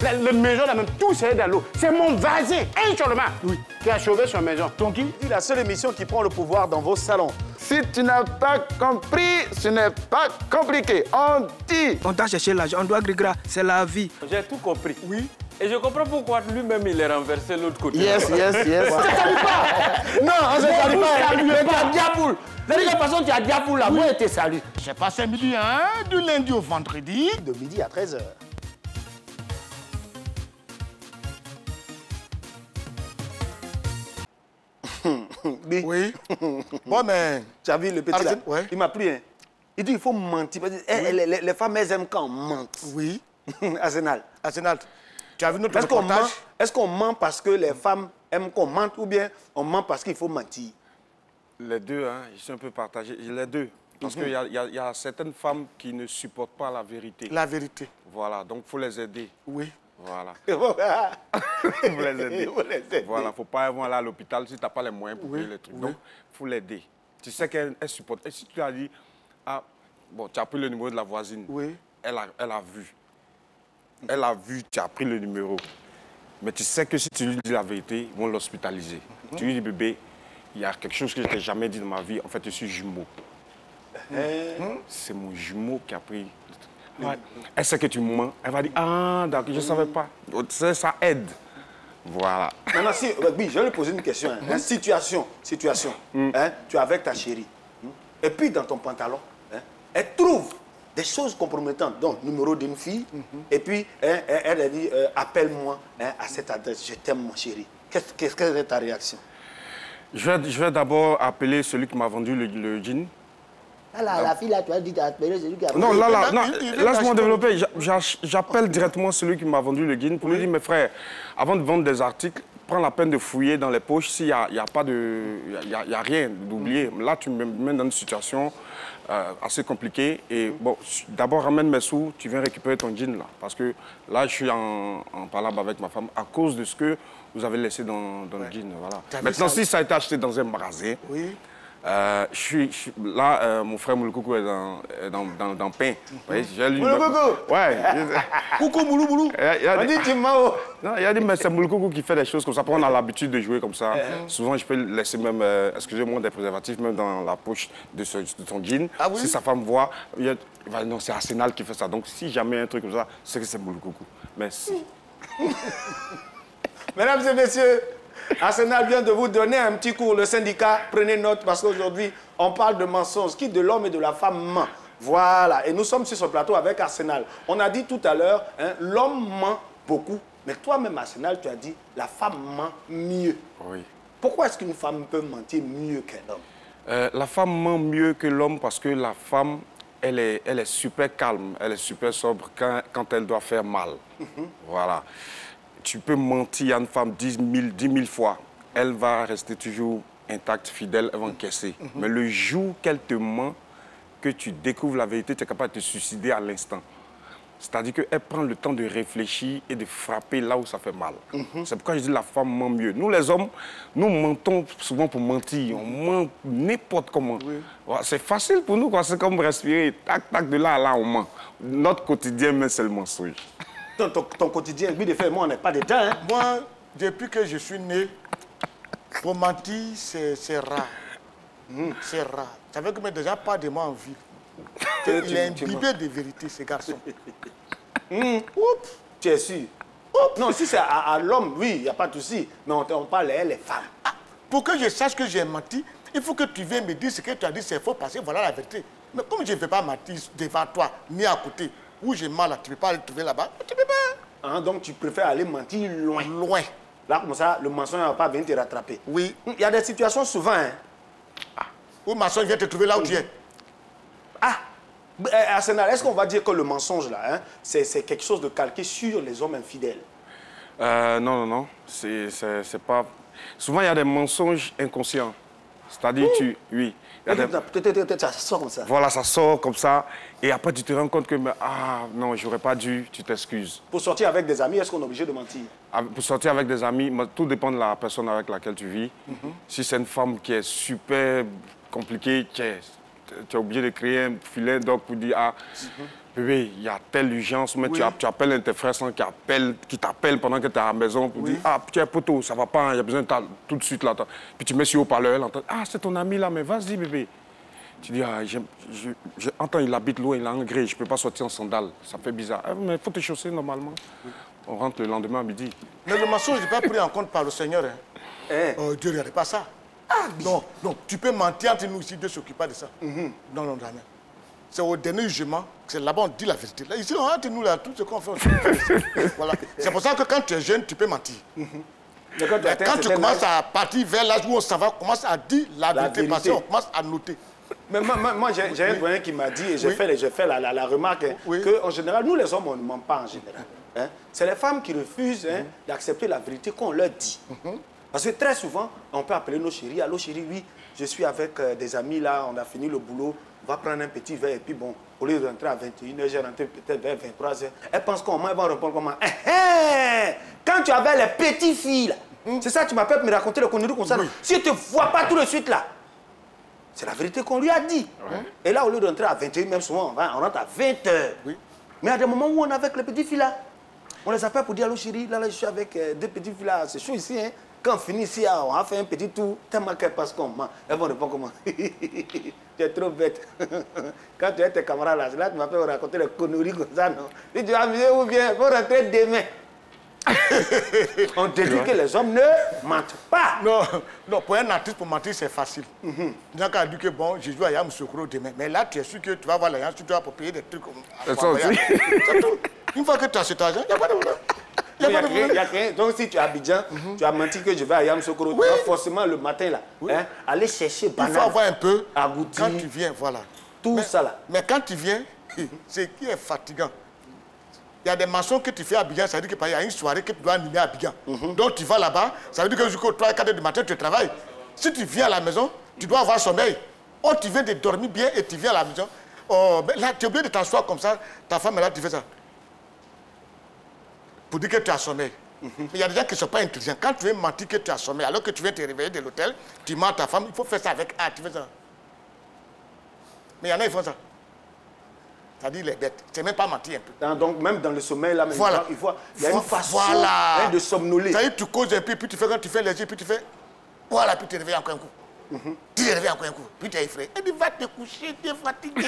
S7: La maison, là même, tout c'est dans l'eau. C'est mon voisin, un seulement, qui a sauvé son maison. Donc,
S2: C'est la seule émission qui prend le pouvoir dans vos salons.
S3: Si tu n'as pas compris, ce n'est pas compliqué. On dit.
S6: On doit chercher l'argent, on doit gras, c'est la vie.
S8: J'ai tout compris. Oui. Et je comprends pourquoi lui-même il est renversé de l'autre côté.
S3: Yes, yes, yes.
S7: non, on se salue pas. Mais tu as diaboule. De toute façon, tu as diaboule là. Moi, je te salue.
S1: J'ai passé midi, hein, du lundi au vendredi.
S2: De midi à 13h.
S1: Oui. Bon, mais...
S2: Tu as vu le petit là?
S1: Ouais.
S2: Il m'a plu, hein? Il dit qu'il faut mentir. Parce que les femmes, elles aiment quand on ment.
S1: Oui.
S2: Arsenal.
S1: Arsenal, tu as vu notre reportage?
S2: Est-ce qu'on ment parce que les femmes aiment qu'on mente ou bien on ment parce qu'il faut mentir?
S4: Les deux, hein, je suis un peu partagé. Les deux. Parce qu'il y a certaines femmes qui ne supportent pas la vérité.
S1: La vérité.
S4: Voilà, donc il faut les aider.
S1: Oui.
S4: Voilà. Il faut les aider. Voilà, il ne faut pas aller à l'hôpital si tu n'as pas les moyens pour payer les trucs. Donc, il faut l'aider. Tu sais qu'elle supporte. Et si tu as dit, ah, bon, tu as pris le numéro de la voisine.
S1: Oui.
S4: Elle a vu. Elle a vu, tu as pris le numéro. Mais tu sais que si tu lui dis la vérité, ils vont l'hospitaliser. Tu lui dis, bébé, il y a quelque chose que je ne t'ai jamais dit dans ma vie. En fait, je suis jumeau. C'est mon jumeau qui a pris. Ouais. Elle sait que tu mens. Elle va dire, ah, d'accord, je ne savais pas. Ça aide. Voilà.
S2: Maintenant, oui, je vais lui poser une question. Hein. Situation. Hein, tu es avec ta chérie. Et puis, dans ton pantalon, hein, elle trouve des choses compromettantes. Donc, numéro d'une fille. Et puis, elle a dit, appelle-moi à cette adresse. Je t'aime, mon chéri. Qu'est-ce que est ta réaction?
S4: Je vais d'abord appeler celui qui m'a vendu le jean.
S9: Ah là, la fille, là, tu as dit d'appeler celui qui a...
S4: Non, laisse-moi développer. J'appelle directement celui qui m'a vendu le jean pour lui dire, mes frères, avant de vendre des articles, prends la peine de fouiller dans les poches s'il n'y a pas de... Il y a rien d'oublier. Là, tu me mets dans une situation assez compliquée. Et bon, d'abord, ramène mes sous, tu viens récupérer ton jean, là. Parce que là, je suis en palabre avec ma femme à cause de ce que vous avez laissé dans le jean. Voilà. Maintenant, si ça a été acheté dans un magasin... Oui. Là, mon frère Moulou est dans pain.
S2: Moulou
S4: Ouais.
S2: Coucou Moulou Moulou.
S4: Il a dit, mais c'est Moulou qui fait des choses comme ça. On a l'habitude de jouer comme ça. Souvent, je peux laisser même, excusez-moi, des préservatifs même dans la poche de son jean. Ah, oui? Si sa femme voit, il va non, c'est Arsenal qui fait ça. Donc, si jamais un truc comme ça, c'est que c'est Moulou. Merci.
S2: Mesdames et messieurs, Arsenal vient de vous donner un petit cours. Le syndicat, prenez note parce qu'aujourd'hui, on parle de mensonges. Qui de l'homme et de la femme ment. Voilà. Et nous sommes sur ce plateau avec Arsenal. On a dit tout à l'heure, hein, l'homme ment beaucoup. Mais toi-même, Arsenal, tu as dit, la femme ment mieux.
S4: Oui.
S2: Pourquoi est-ce qu'une femme peut mentir mieux qu'un homme?
S4: La femme ment mieux que l'homme parce que la femme, elle est super calme, elle est super sobre quand elle doit faire mal. Voilà. Tu peux mentir à une femme 10 000 fois. Elle va rester toujours intacte, fidèle, elle va encaisser. Mais le jour qu'elle te ment, que tu découvres la vérité, tu es capable de te suicider à l'instant. C'est-à-dire qu'elle prend le temps de réfléchir et de frapper là où ça fait mal. C'est pourquoi je dis la femme ment mieux. Nous, les hommes, nous mentons souvent pour mentir. On ment n'importe comment. Oui. C'est facile pour nous, c'est comme respirer. Tac, tac, de là à là, on ment. Notre quotidien, mais c'est le mensonge.
S2: Ton quotidien, oui, de fait, moi, on n'est pas dedans. Hein.
S1: Moi, depuis que je suis né, pour mentir, c'est rare. C'est rare. Ça veut dire que déjà pas de moi en vie. Il est imbibé de vérité, ce garçon.
S2: Tu es sûr? Non, si c'est à l'homme, oui, il n'y a pas de souci. Mais on parle à les femmes.
S1: Ah, pour que je sache que j'ai menti, il faut que tu viennes me dire ce que tu as dit, c'est faux, parce que voilà la vérité. Mais comme je ne vais pas mentir devant toi, ni à côté, où j'ai mal, tu ne peux pas aller trouver là-bas. Tu ne peux pas.
S2: Ah, donc tu préfères aller mentir loin.
S1: Loin.
S2: Là, comme ça, le mensonge ne va pas venir te rattraper.
S1: Oui.
S2: Il y a des situations souvent, hein.
S1: Où le mensonge vient te trouver là où tu es.
S2: Ah, Arsenal, est-ce qu'on va dire que le mensonge, là, hein, c'est quelque chose de calqué sur les hommes infidèles?
S4: Non. C'est pas... Souvent, il y a des mensonges inconscients. C'est-à-dire, oui.
S2: Ça sort comme ça.
S4: Voilà, ça sort comme ça. Et après, tu te rends compte que, non, j'aurais pas dû, tu t'excuses.
S2: Pour sortir avec des amis, est-ce qu'on est obligé de mentir?
S4: Pour sortir avec des amis, tout dépend de la personne avec laquelle tu vis. Si c'est une femme qui est super compliquée, tu es obligé de créer un filet donc pour dire, bébé, il y a telle urgence, mais tu appelles un de tes frères qui t'appelle pendant que tu es à la maison pour dire, tu es poteau, ça va pas, il y a besoin de tout de suite là. Puis tu mets sur haut-parleur, elle entend, c'est ton ami là, mais vas-y bébé. Tu dis, j'entends, il habite loin, il a un gré, je ne peux pas sortir en sandales, ça fait bizarre. Mais il faut te chausser normalement. On rentre le lendemain à midi.
S1: Mais le mensonge n'est pas pris en compte par le Seigneur. Hein. Dieu ne regarde pas ça. Non, tu peux mentir entre nous ici, Dieu ne s'occupe pas de ça. Non, jamais. C'est au dernier jugement, c'est là-bas on dit la vérité. Là, ici, entre nous, là, tout ce qu'on fait, voilà. C'est pour ça que quand tu es jeune, tu peux mentir. Quand tu commences à partir vers l'âge où on s'en va, on commence à dire la vérité. Parce qu'on commence à noter.
S2: Mais moi j'ai un doyen qui m'a dit, et j'ai fait la remarque, qu'en général, nous les hommes, on ne ment pas en général. Hein? C'est les femmes qui refusent d'accepter la vérité qu'on leur dit. Parce que très souvent, on peut appeler nos chéris. Allô chérie, oui, je suis avec des amis là, on a fini le boulot, on va prendre un petit verre et puis bon, au lieu de rentrer à 21h, j'ai rentré peut-être vers 23h. Elle pense qu'on va répondre comment? Quand tu avais les petites filles là, c'est ça, tu m'appelles pour me raconter le conneries comme ça. Si tu ne te vois pas tout de suite là, c'est la vérité qu'on lui a dit. Et là, au lieu de rentrer à 21h, même souvent, on rentre à 20h. Mais à des moments où on est avec les petites filles là, on les appelle pour dire allô chérie, là je suis avec deux petites filles là, c'est chaud ici. Hein. Quand on finit ici, on a fait un petit tour, tellement qu'elles passent comme moi. Elles vont répondre comment? Tu es trop bête. Quand tu es tes camarades là, tu m'appelles pour raconter les conneries comme ça, non? Si tu vas amuser ou bien, il faut rentrer demain. On te dit que les hommes ne mentent pas.
S1: Non, pour un artiste, pour mentir, c'est facile. Tu n'as qu'à dire que bon, je joue à Yamoussoukro demain. Mais là, tu es sûr que tu vas voir les gens, tu dois pour payer des trucs comme ça. Une fois que tu as cet argent, il n'y a pas de problème.
S2: Il y a rien. Donc, si tu es à Abidjan, tu as menti que je vais à Yamoussoukro, tu vas forcément le matin là, aller chercher banane.
S1: Il faut avoir un peu,
S2: agouti,
S1: quand tu viens, voilà.
S2: Tout ça là.
S1: Mais quand tu viens, c'est qui est fatigant. Il y a des mensonges que tu fais à Abidjan, ça veut dire qu'il y a une soirée que tu dois animer à Abidjan. Donc tu vas là-bas, ça veut dire que jusqu'au 3 4 du matin, tu travailles. Si tu viens à la maison, tu dois avoir sommeil. Oh, tu viens de dormir bien et tu viens à la maison. Oh, ben là, tu es obligé de t'asseoir comme ça, ta femme est là, tu fais ça. Pour dire que tu as sommeil. Mais il y a des gens qui ne sont pas intelligents. Quand tu veux mentir que tu as sommeil, alors que tu viens te réveiller de l'hôtel, tu mens à ta femme, il faut faire ça avec tu fais ça. Mais il y en a, ils font ça. C'est-à-dire les bêtes. C'est même pas mentir un peu.
S2: Donc même dans le sommeil, là,
S1: voilà.
S2: Il y a une façon de somnoler.
S1: C'est-à-dire tu causes un peu, puis tu fais quand tu fais les yeux, puis tu fais... Voilà, puis tu te réveilles encore un coup. Tu te réveilles encore un coup, puis tu es effrayé. Elle dit, va te coucher, tu es fatigué.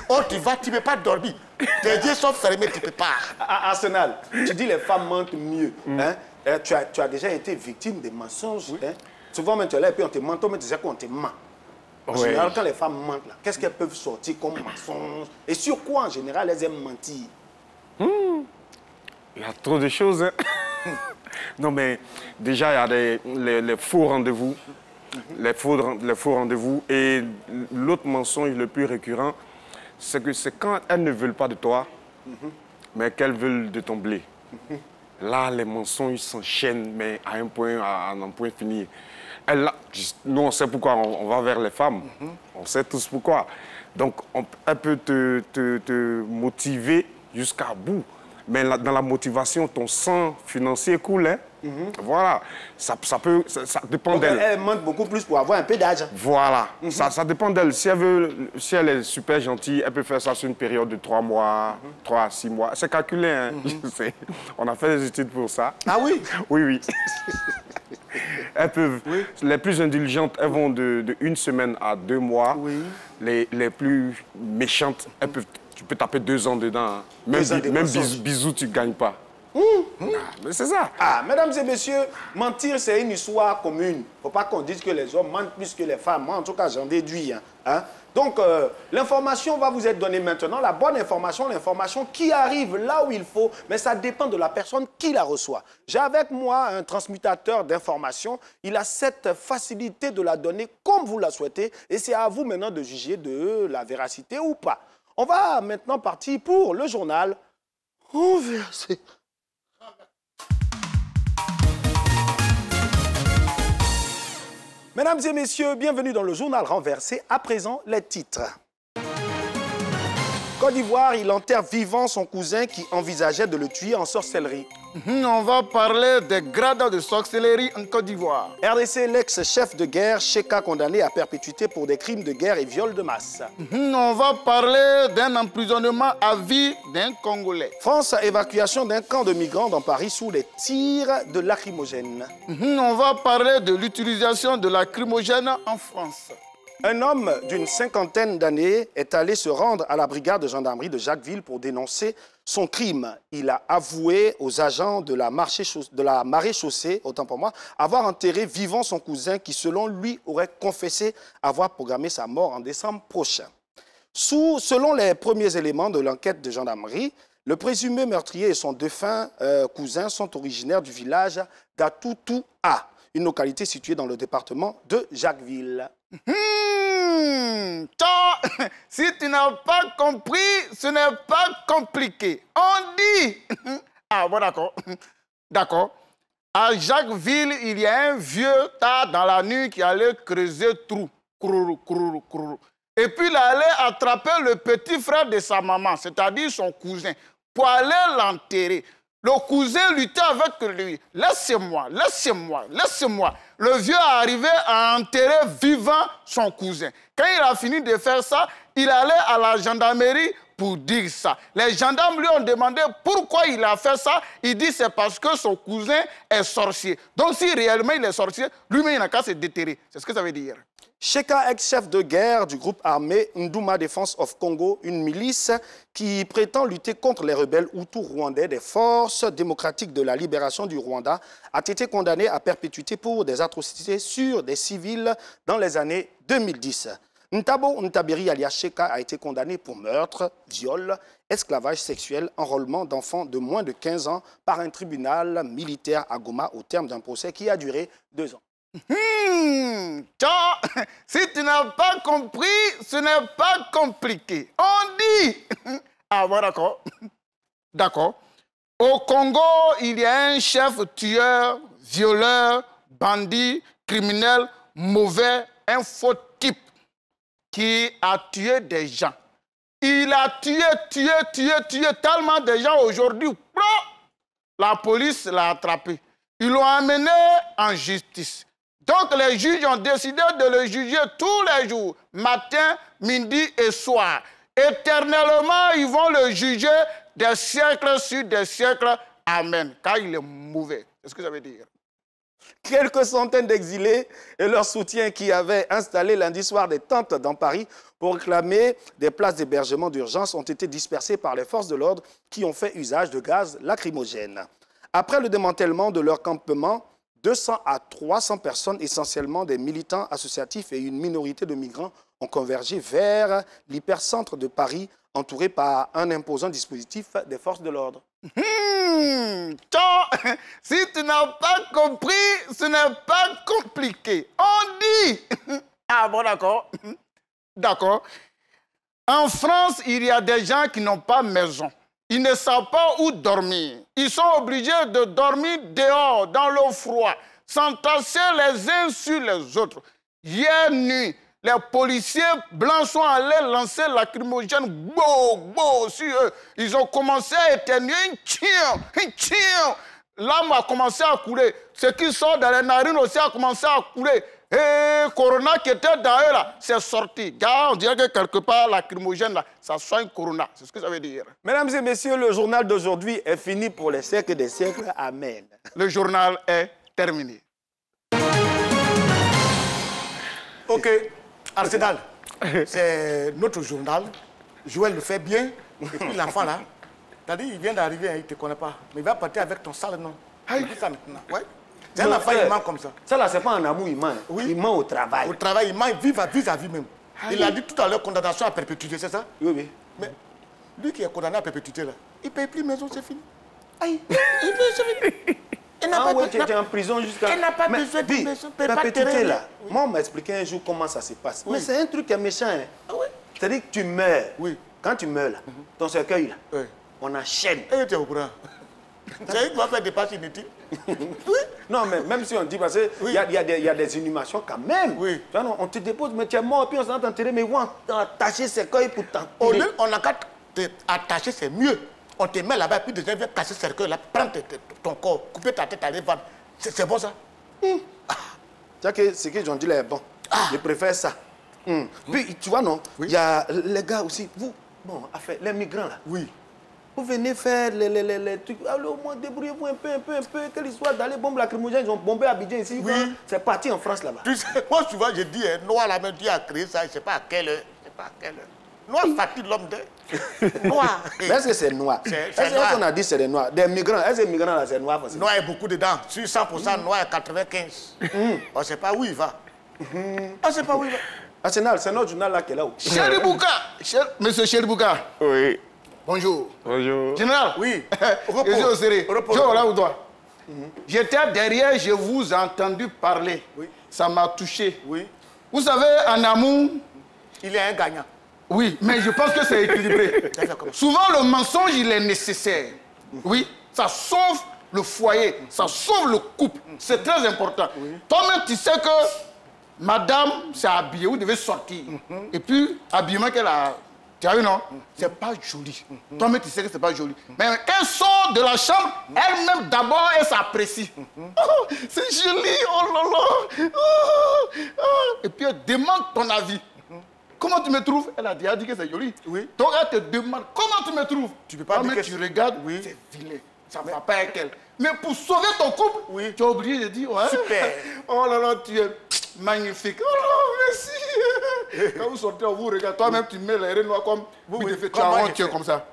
S1: Oh, tu vas, tu ne peux pas dormir. Tes yeux sont fermés, tu ne peux pas.
S2: Arsenal, tu dis les femmes mentent mieux. Hein? Tu as déjà été victime des mensonges. Hein? Souvent, même tu es là et puis on te ment, mais tu sais qu'on te ment. En général, quand les femmes mentent, qu'est-ce qu'elles peuvent sortir comme mensonges? Et sur quoi, en général, elles aiment mentir?
S4: Il y a trop de choses. Hein? Non, mais déjà, il y a les faux rendez-vous. Les faux rendez-vous. Et l'autre mensonge le plus récurrent, c'est que c'est quand elles ne veulent pas de toi, mais qu'elles veulent de ton blé. Là, les mensonges s'enchaînent, mais à un point fini. Nous, on sait pourquoi on va vers les femmes. On sait tous pourquoi. Donc, elle peut te motiver jusqu'à bout. Mais dans la motivation, ton sang financier coule. Hein? Voilà. Ça dépend d'elle.
S2: Elle mente beaucoup plus pour avoir un peu d'argent.
S4: Voilà. Ça dépend d'elle. Si elle est super gentille, elle peut faire ça sur une période de 3 mois, 3 à 6 mois. C'est calculé. Hein? On a fait des études pour ça.
S1: Ah oui?
S4: Oui. Elles peuvent, les plus indulgentes, elles vont de 1 semaine à 2 mois. Les plus méchantes, tu peux taper 2 ans dedans. Hein. Même bisous, tu ne gagnes pas. Mais c'est ça.
S2: Mesdames et messieurs, mentir, c'est une histoire commune. Il ne faut pas qu'on dise que les hommes mentent plus que les femmes. Moi, en tout cas, j'en déduis. Hein. Donc, l'information va vous être donnée maintenant. La bonne information, l'information qui arrive là où il faut, mais ça dépend de la personne qui la reçoit. J'ai avec moi un transmutateur d'informations. Il a cette facilité de la donner comme vous la souhaitez. Et c'est à vous maintenant de juger de la véracité ou pas. On va maintenant partir pour le journal renversé. Mesdames et messieurs, bienvenue dans le journal renversé. À présent, les titres. Côte d'Ivoire, il enterre vivant son cousin qui envisageait de le tuer en sorcellerie.
S10: On va parler des grades de sorcellerie en Côte d'Ivoire.
S2: RDC, l'ex-chef de guerre, Cheka, condamné à perpétuité pour des crimes de guerre et viols de masse.
S10: On va parler d'un emprisonnement à vie d'un Congolais.
S2: France, évacuation d'un camp de migrants dans Paris sous les tirs de lacrymogènes.
S10: On va parler de l'utilisation de lacrymogènes en France.
S2: Un homme d'une 50aine d'années est allé se rendre à la brigade de gendarmerie de Jacquesville pour dénoncer son crime. Il a avoué aux agents de la maréchaussée, autant pour moi, avoir enterré vivant son cousin qui, selon lui, aurait confessé avoir programmé sa mort en décembre prochain. Selon les premiers éléments de l'enquête de gendarmerie, le présumé meurtrier et son défunt cousin sont originaires du village d'Atoutoua, une localité située dans le département de Jacquesville.
S10: si tu n'as pas compris, ce n'est pas compliqué. On dit... Ah, bon, d'accord. D'accord. À Jacquesville, il y a un vieux tard dans la nuit qui allait creuser trou. Et puis, il allait attraper le petit frère de sa maman, c'est-à-dire son cousin, pour aller l'enterrer. Le cousin luttait avec lui. Laissez-moi, laissez-moi, laissez-moi. Le vieux est arrivé à enterrer vivant son cousin. Quand il a fini de faire ça, il allait à la gendarmerie pour dire ça. Les gendarmes lui ont demandé pourquoi il a fait ça. Il dit c'est parce que son cousin est sorcier. Donc si réellement il est sorcier, lui-même il n'a qu'à se déterrer. C'est ce que ça veut dire.
S2: Cheka, ex-chef de guerre du groupe armé Nduma Defense of Congo, une milice qui prétend lutter contre les rebelles Hutus rwandais des forces démocratiques de la libération du Rwanda, a été condamné à perpétuité pour des atrocités sur des civils dans les années 2010. Ntabo Ntabiri alias Cheka a été condamné pour meurtre, viol, esclavage sexuel, enrôlement d'enfants de moins de 15 ans par un tribunal militaire à Goma au terme d'un procès qui a duré 2 ans.
S10: Si tu n'as pas compris, ce n'est pas compliqué. On dit... Ah bon, d'accord. D'accord. Au Congo, il y a un chef tueur, violeur, bandit, criminel, mauvais, un faux type qui a tué des gens. Il a tué tellement de gens aujourd'hui. La police l'a attrapé. Ils l'ont amené en justice. Donc les juges ont décidé de le juger tous les jours, matin, midi et soir. Éternellement, ils vont le juger des siècles sur des siècles. Amen. Car il est mauvais. C'est ce que ça veut dire.
S2: Quelques centaines d'exilés et leurs soutiens qui avaient installé lundi soir des tentes dans Paris pour réclamer des places d'hébergement d'urgence ont été dispersés par les forces de l'ordre qui ont fait usage de gaz lacrymogène. Après le démantèlement de leur campement, 200 à 300 personnes, essentiellement des militants associatifs et une minorité de migrants, ont convergé vers l'hypercentre de Paris, entouré par un imposant dispositif des forces de l'ordre.
S10: Si tu n'as pas compris, ce n'est pas compliqué. On dit... Ah bon, d'accord. D'accord. En France, il y a des gens qui n'ont pas maison. Ils ne savent pas où dormir. Ils sont obligés de dormir dehors, dans l'eau froide, s'entasser les uns sur les autres. Hier nuit, les policiers blancs sont allés lancer lacrymogène sur eux. Ils ont commencé à éternuer. L'âme a commencé à couler. Ce qui sort dans les narines aussi a commencé à couler. Et Corona qui était dans eux là, c'est sorti. Car on dirait que quelque part, lacrymogène là, ça soigne Corona. C'est ce que ça veut dire.
S2: Mesdames et messieurs, le journal d'aujourd'hui est fini pour les siècles des siècles. Amen.
S10: Le journal est terminé.
S1: Ok, Arsenal, c'est notre journal. Joël le fait bien. Et puis l'enfant là, t'as dit, il vient d'arriver, il ne te connaît pas. Mais il va partir avec ton sale nom. Il dit ça maintenant. Ouais. C'est un enfant, il ment comme ça.
S7: Ça là, c'est pas un amour, il ment. Oui. Il ment au travail.
S1: Au travail, il ment vis-à-vis même. Il a dit tout à l'heure condamnation à perpétuité, c'est ça?
S7: Oui, oui.
S1: Mais lui qui est condamné à perpétuité là, il ne paye plus maison, c'est fini. Aïe, il paye, c'est fini.
S7: Il n'a pas tu es en prison jusqu'à...
S1: Il n'a pas besoin de maison,
S7: perpétuité là. Moi, on m'a expliqué un jour comment ça se passe. Oui. Mais c'est un truc qui est méchant. Hein.
S1: Ah oui?
S7: C'est-à-dire que tu meurs.
S1: Oui.
S7: Quand tu meurs là, ton cercueil là, on enchaîne.
S1: Et tu es au courant. C'est lui qui va faire des passes inutiles. Oui.
S7: Non, mais même si on dit, parce qu'il y a des inhumations quand même.
S1: Oui.
S7: On te dépose, mais tu es mort, puis on s'en t'enterrer, mais ils vont attacher le cercueil pour t'enterrer.
S1: On n'a qu'à t'attacher, c'est mieux. On te met là-bas, puis déjà viens casser le cercueil là, prends ton corps, couper ta tête, aller vendre. C'est bon ça?
S7: Tu sais que ce que j'en dis là est bon. Je préfère ça. Puis, tu vois, non, il y a les gars aussi, vous, bon, les migrants là.
S1: Oui.
S7: Vous venez faire les trucs, allez au moins débrouillez-vous un peu. Quelle histoire d'aller bomber lacrymogène, ils ont bombé Abidjan ici. Oui. C'est parti en France là-bas.
S1: Moi souvent je dis, Noir la même Dieu a créé ça, je ne sais pas à quelle heure. Noir fatigue l'homme de... Noir.
S7: Mais est-ce que c'est noir? Est-ce qu'on a dit c'est des noirs? Des migrants, est-ce que les migrants là c'est noir?
S1: Noir il y a beaucoup dedans. Sur 100%, noir il y a 95. On ne sait pas où il va. On ne sait pas où il va.
S7: Arsenal, c'est notre journal là qui est là.
S10: Chéri Bouka, monsieur Chéri Bouka.
S4: Oui.
S10: Bonjour.
S4: Bonjour.
S10: Général.
S1: Oui.
S10: Je suis au serré. Jo, là où toi. J'étais derrière, je vous ai entendu parler.
S1: Oui.
S10: Ça m'a touché.
S1: Oui.
S10: Vous savez, en amour...
S1: Il est un gagnant.
S10: Oui, mais je pense que c'est équilibré. Souvent, le mensonge, il est nécessaire. Oui, ça sauve le foyer, ça sauve le couple. C'est très important. Toi-même, tu sais que madame s'est habillée, vous devez sortir. Et puis, habillement qu'elle a... Tu as vu, non? C'est pas joli. Toi-même, tu sais que c'est pas joli. Mais quand elle sort de la chambre, elle-même, d'abord, elle s'apprécie. Oh, c'est joli, oh là là. Oh, oh. Et puis, elle demande ton avis. Comment tu me trouves? Elle a déjà dit que c'est joli. Oui. Donc, elle te demande comment tu me trouves. Tu peux pas dire que tu regardes, oui. C'est vilain. Ça ne va pas avec elle. Mais pour sauver ton couple, oui. Tu es obligé de dire, ouais. Super. Oh là là, tu es magnifique. Oh, merci. Quand vous sortez, on vous regarde. Toi-même, tu mets les rênes noirs comme vous. Oui, tu as honte comme ça.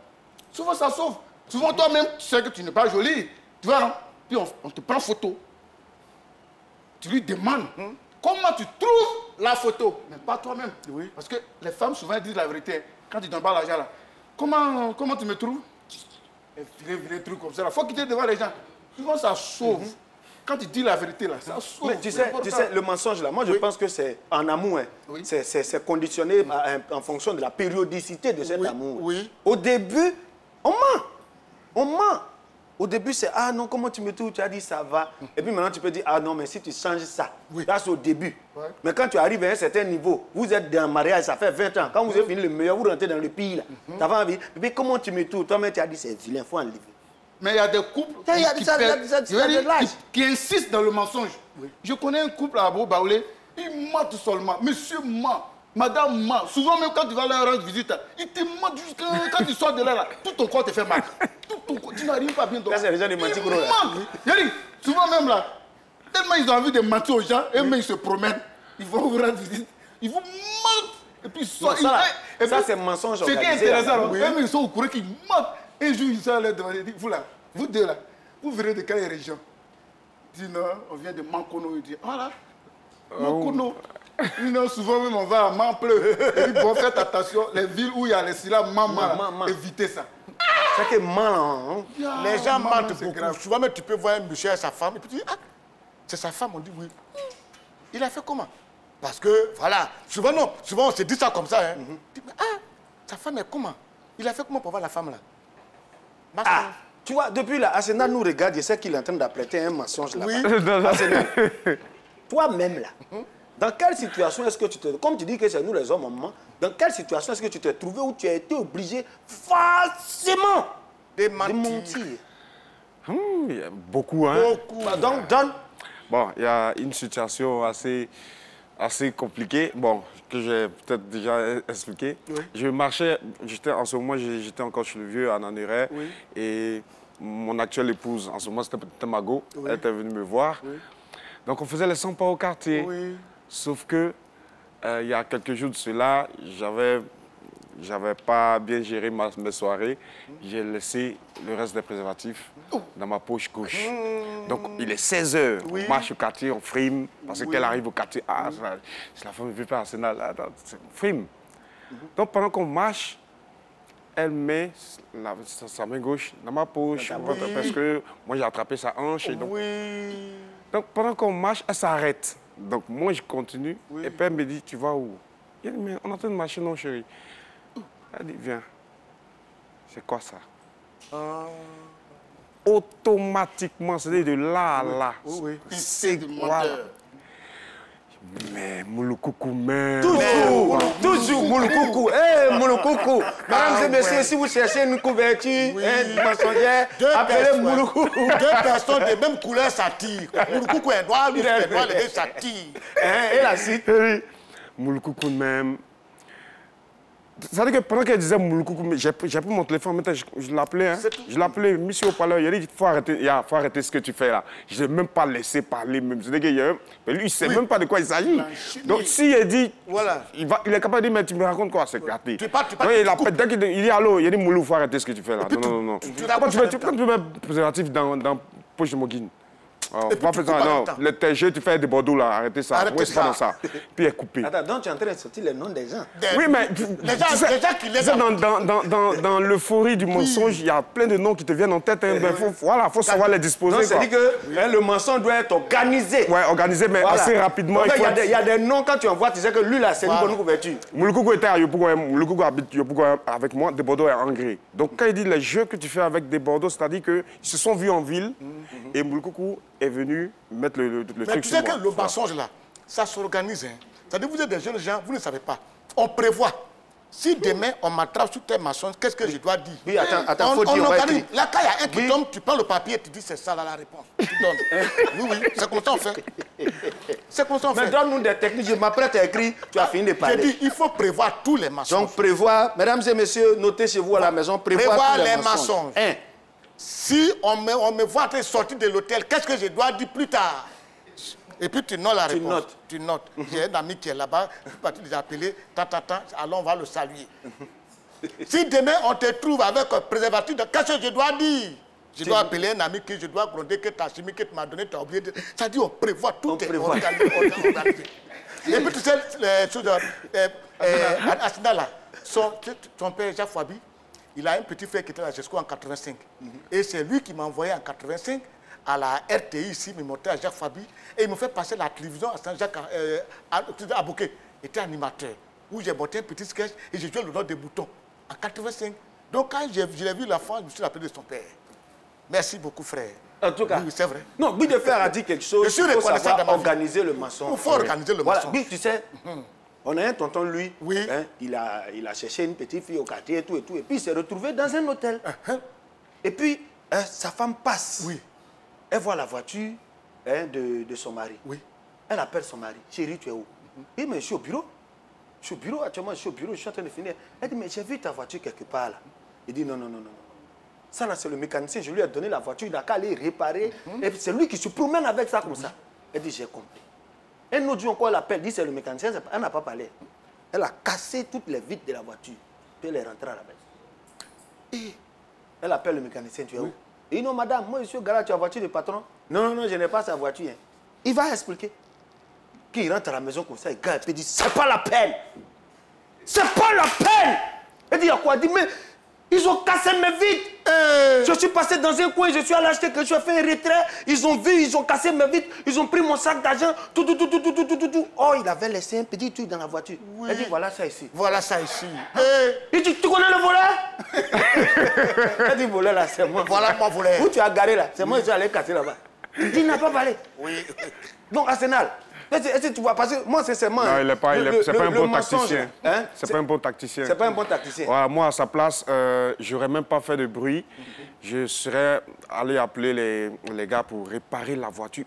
S10: Souvent, ça sauve. Souvent, toi-même, tu sais que tu n'es pas jolie. Tu vois, non? Puis, on te prend photo. Tu lui demandes comment tu trouves la photo. Mais pas toi-même. Oui. Parce que les femmes, souvent, disent la vérité. Quand tu ne donnes pas l'argent, là. Comment tu me trouves? Virer trucs comme ça. Il faut quitter devant les gens. Souvent, ça sauve. Quand tu dis la vérité, là, ça sauve.
S2: Mais tu sais, le mensonge, là, moi, je pense que c'est en amour. Hein. Oui. C'est conditionné en fonction de la périodicité de cet amour. Oui. Au début, on ment. On ment. Au début, c'est « Ah non, comment tu me trouves ?» Tu as dit « Ça va. » Et puis maintenant, tu peux dire « Ah non, mais si tu changes ça. Oui. » Là, c'est au début. Ouais. Mais quand tu arrives à un certain niveau, vous êtes dans un mariage, ça fait 20 ans. Quand vous avez fini le meilleur, vous rentrez dans le pays, là. Tu as envie. Et puis comment tu me trouves? Toi-même, tu as dit « C'est vilain, il faut enlever. »
S10: Mais il y a des couples qui insistent dans le mensonge. Oui. Je connais un couple à Baoulé, ils mentent seulement. Monsieur ment, madame ment. Souvent même quand tu vas leur rendre visite, ils te mentent jusqu'à quand tu sors de là, tout ton corps te fait mal. Tout ton corps, tu n'arrives pas bien.
S2: Là, c'est les gens de mentir gros.
S10: Souvent même là, tellement ils ont envie de mentir aux gens, et même ils se promènent, ils vont vous rendre visite, ils vous mentent. Et puis
S2: ça c'est mensonge organisé.
S10: C'est qui est intéressant, même ils sont au courant qu'ils mentent. Un jour, ils sont allés demander, vous là, vous deux là, vous venez de quelle région? Ils disent non, on vient de Mankono. Ils disent, voilà, Mankono. Ils disent, souvent même on va à Mampleu. Et puis bon, faites attention, les villes où il y a les syllabes maman, évitez ça.
S2: C'est que mal, hein?
S1: Les gens mentent beaucoup. Souvent même tu peux voir un monsieur et sa femme, et puis tu dis, ah, c'est sa femme, on dit oui. Il a fait comment? Parce que, voilà, souvent non, souvent on se dit ça comme ça. Hein. Ah, sa femme est comment? Il a fait comment pour voir la femme là?
S2: Ah, tu vois, depuis là, Arsenal nous regarde, je sais qu'il est en train d'apprêter un mensonge là-bas. Oui. Toi-même là, dans quelle situation est-ce que tu te... Comme tu dis que c'est nous les hommes, maman, dans quelle situation est-ce que tu t'es trouvé où tu as été obligé forcément de mentir?
S4: Il y a beaucoup, hein?
S2: Beaucoup. Donc, John?
S4: Bon, il y a une situation assez compliquée, bon, que j'ai peut-être déjà expliqué. Oui. Je marchais, en ce moment, j'étais encore chez le vieux à Nanuret. Oui. Et mon actuelle épouse, en ce moment, c'était Mago. Oui. Elle était venue me voir. Oui. Donc, on faisait les 100 pas au quartier. Oui. Sauf que, il y a quelques jours de cela, j'avais pas bien géré mes soirées. J'ai laissé le reste des préservatifs dans ma poche gauche. Donc, il est 16 h. Oui. On marche au quartier, on frime. Parce qu'elle arrive au quartier. Ah, si la femme ne veut pas Arsenal, on frime. Donc, pendant qu'on marche, elle met sa main gauche dans ma poche. Parce que moi, j'ai attrapé sa hanche. Et donc, pendant qu'on marche, elle s'arrête. Donc, moi, je continue. Et puis, elle me dit, tu vas où? Elle dit, mais on est en train de marcher, non, chérie. Elle dit, viens. C'est quoi ça? Automatiquement, c'est-à-dire de là à là.
S10: Oui.
S4: C'est quoi? Mais Mouloukoukou, même.
S2: Toujours Mouloukoukou. Mouloukoukou. Mesdames et messieurs, si vous cherchez une couverture, un mensongère, appelez Mouloukoukou.
S1: Deux personnes de même couleur s'attirent. Mouloukoukou est noir, lui est noir, les deux s'attirent.
S2: Et la cite?
S4: Mouloukoukou, même. Ça veut dire que pendant qu'elle disait Mouloukoukou, j'ai pris mon téléphone, je l'appelais, hein. Je l'appelais, monsieur au parleur, il a dit, il faut arrêter ce que tu fais là. Je ne l'ai même pas laissé parler, même. C'est-à-dire que lui, il ne sait même pas de quoi il s'agit. Donc, si il dit, voilà. il est capable de dire, mais tu me racontes quoi, c'est gâté. Dès qu'il dit allô, il a dit Moulou, il faut arrêter ce que tu fais là. Non. Pourquoi tu mets préservatif dans la poche de Mogine? Oh,
S1: Et puis,
S4: pas
S1: tu
S4: faire ça,
S1: coupes en
S4: non.
S1: même temps.
S4: Le TG, tu fais des Bordeaux là, arrêtez ça.
S1: Arrêtez
S4: Oui, c'est pas
S1: ça.
S4: dans ça. Puis elle est coupée.
S7: Attends, donc tu es en train de sortir les noms des gens.
S4: Oui, mais
S1: Les gens qui les
S4: dans l'euphorie du mensonge, il y a plein de noms qui te viennent en tête. Il faut savoir les disposer.
S7: Donc, c'est-à-dire que le mensonge doit être organisé.
S4: Ouais, organisé, mais
S7: Voilà.
S4: assez rapidement.
S7: En fait, il y a des noms, quand tu envoies, tu sais que lui, là, c'est une bonne couverture.
S4: Moulukoukou était à Yopougo, Moulukoukou habite Yopougo avec moi, des Bordeaux est en Gré. Donc quand il dit les jeux que tu fais avec des Bordeaux, c'est-à-dire qu'ils se sont vus en ville et Moulukoukou est venu mettre le
S1: Mais
S4: truc
S1: tu
S4: sur
S1: sais
S4: moi.
S1: que le mensonge là, ça s'organise. Hein. C'est-à-dire vous êtes des jeunes gens, vous ne savez pas. On prévoit. Si demain on m'attrape sur tes mensonges, qu'est-ce que je dois dire?
S7: Oui, attends,
S1: on
S7: faut dire, on va
S1: organise.
S7: écrire.
S1: Là, quand il y a un qui tombe, tu prends le papier et tu dis c'est ça là la réponse. Tu donnes. Oui, c'est comme ça on fait. C'est comme ça on
S7: Mais
S1: fait.
S7: donne-nous des techniques, je m'apprête à écrire, tu as fini de
S1: Je
S7: parler.
S1: dis, il faut prévoir tous les mensonges.
S7: Donc prévoir, mesdames et messieurs, notez chez vous à la maison, prévoir tous
S1: les mensonges.
S7: Un.
S1: Si on me voit sortir de l'hôtel, qu'est-ce que je dois dire plus tard? Et puis tu notes la réponse. Tu notes. J'ai un ami qui est là-bas, je suis parti les appeler, allons, on va le saluer. Si demain on te trouve avec un préservatif, qu'est-ce que je dois dire? Je dois appeler un ami que je dois gronder que ta chimie que tu m'as donné, tu as oublié de... Ça dit on prévoit tout est organisé. Et puis tu sais, les choses... Asina là, son père Jacques Fabi, il a un petit frère qui était à la GESCO en 85. Et c'est lui qui m'a envoyé en 85 à la RTI ici, il m'a monté à Jacques Fabi. Et il me fait passer la télévision à Saint-Jacques, à Bouquet. Il était animateur. Où j'ai monté un petit sketch et j'ai joué le nom des boutons. En 85. Donc quand je l'ai vu la fin, je me suis rappelé de son père. Merci beaucoup, frère.
S7: En tout cas,
S1: oui, c'est vrai.
S7: Non, Guy de Fer a dit quelque chose.
S1: Je suis
S7: il faut
S1: reconnaissant
S7: savoir
S1: de ma vie.
S7: organiser le mensonge.
S1: Il faut organiser le
S7: Voilà,
S1: mensonge.
S7: Guy, tu sais, on a un tonton, lui,
S1: oui.
S7: Hein, il a cherché une petite fille au quartier et tout, et puis il s'est retrouvé dans un hôtel. Et puis, sa femme passe.
S1: Oui.
S7: Elle voit la voiture de son mari.
S1: Oui.
S7: Elle appelle son mari. Chérie, tu es où? Il dit, mais je suis au bureau. Je suis au bureau, actuellement, je suis au bureau, je suis en train de finir. Elle dit, mais j'ai vu ta voiture quelque part là. Il dit, non. Ça là, c'est le mécanicien, je lui ai donné la voiture, il a qu'à aller réparer. Et puis c'est lui qui se promène avec ça comme ça. Elle dit, j'ai compris. Un autre jour encore, elle appelle, dit, c'est le mécanicien, elle n'a pas parlé. Elle a cassé toutes les vitres de la voiture. Puis elle est rentrée à la maison. Et elle appelle le mécanicien, tu es où? Il dit, non, madame, moi je suis au garage, tu as la voiture du patron? Non, je n'ai pas sa voiture. Hein. Il va expliquer. Quand il rentre à la maison comme ça, il regarde et dit, c'est pas la peine. C'est pas la peine. Elle dit, il y a quoi? Elle dit, mais ils ont cassé mes vitres. Je suis passé dans un coin, je suis allé acheter quelque chose, j'ai fait un retrait. Ils ont vu, ils ont cassé mes vitres, ils ont pris mon sac d'argent, tout. Oh, il avait laissé un petit truc dans la voiture. Oui. Elle dit, voilà ça ici.
S1: Voilà ça ici.
S7: Il dit, tu connais le voleur? Elle dit, voleur là, c'est moi.
S1: Voilà mon voleur.
S7: Où tu as garé là? C'est moi, je suis allé casser là-bas. Il dit, il n'a pas parlé.
S1: Oui.
S7: Donc, Arsenal, est-ce que tu vois, parce que moi, sincèrement...
S4: Non, c'est pas un bon tacticien.
S7: Hein?
S4: C'est pas un bon tacticien.
S7: C'est pas un bon tacticien.
S4: Voilà, moi, à sa place, j'aurais même pas fait de bruit. Je serais allé appeler les gars pour réparer la voiture.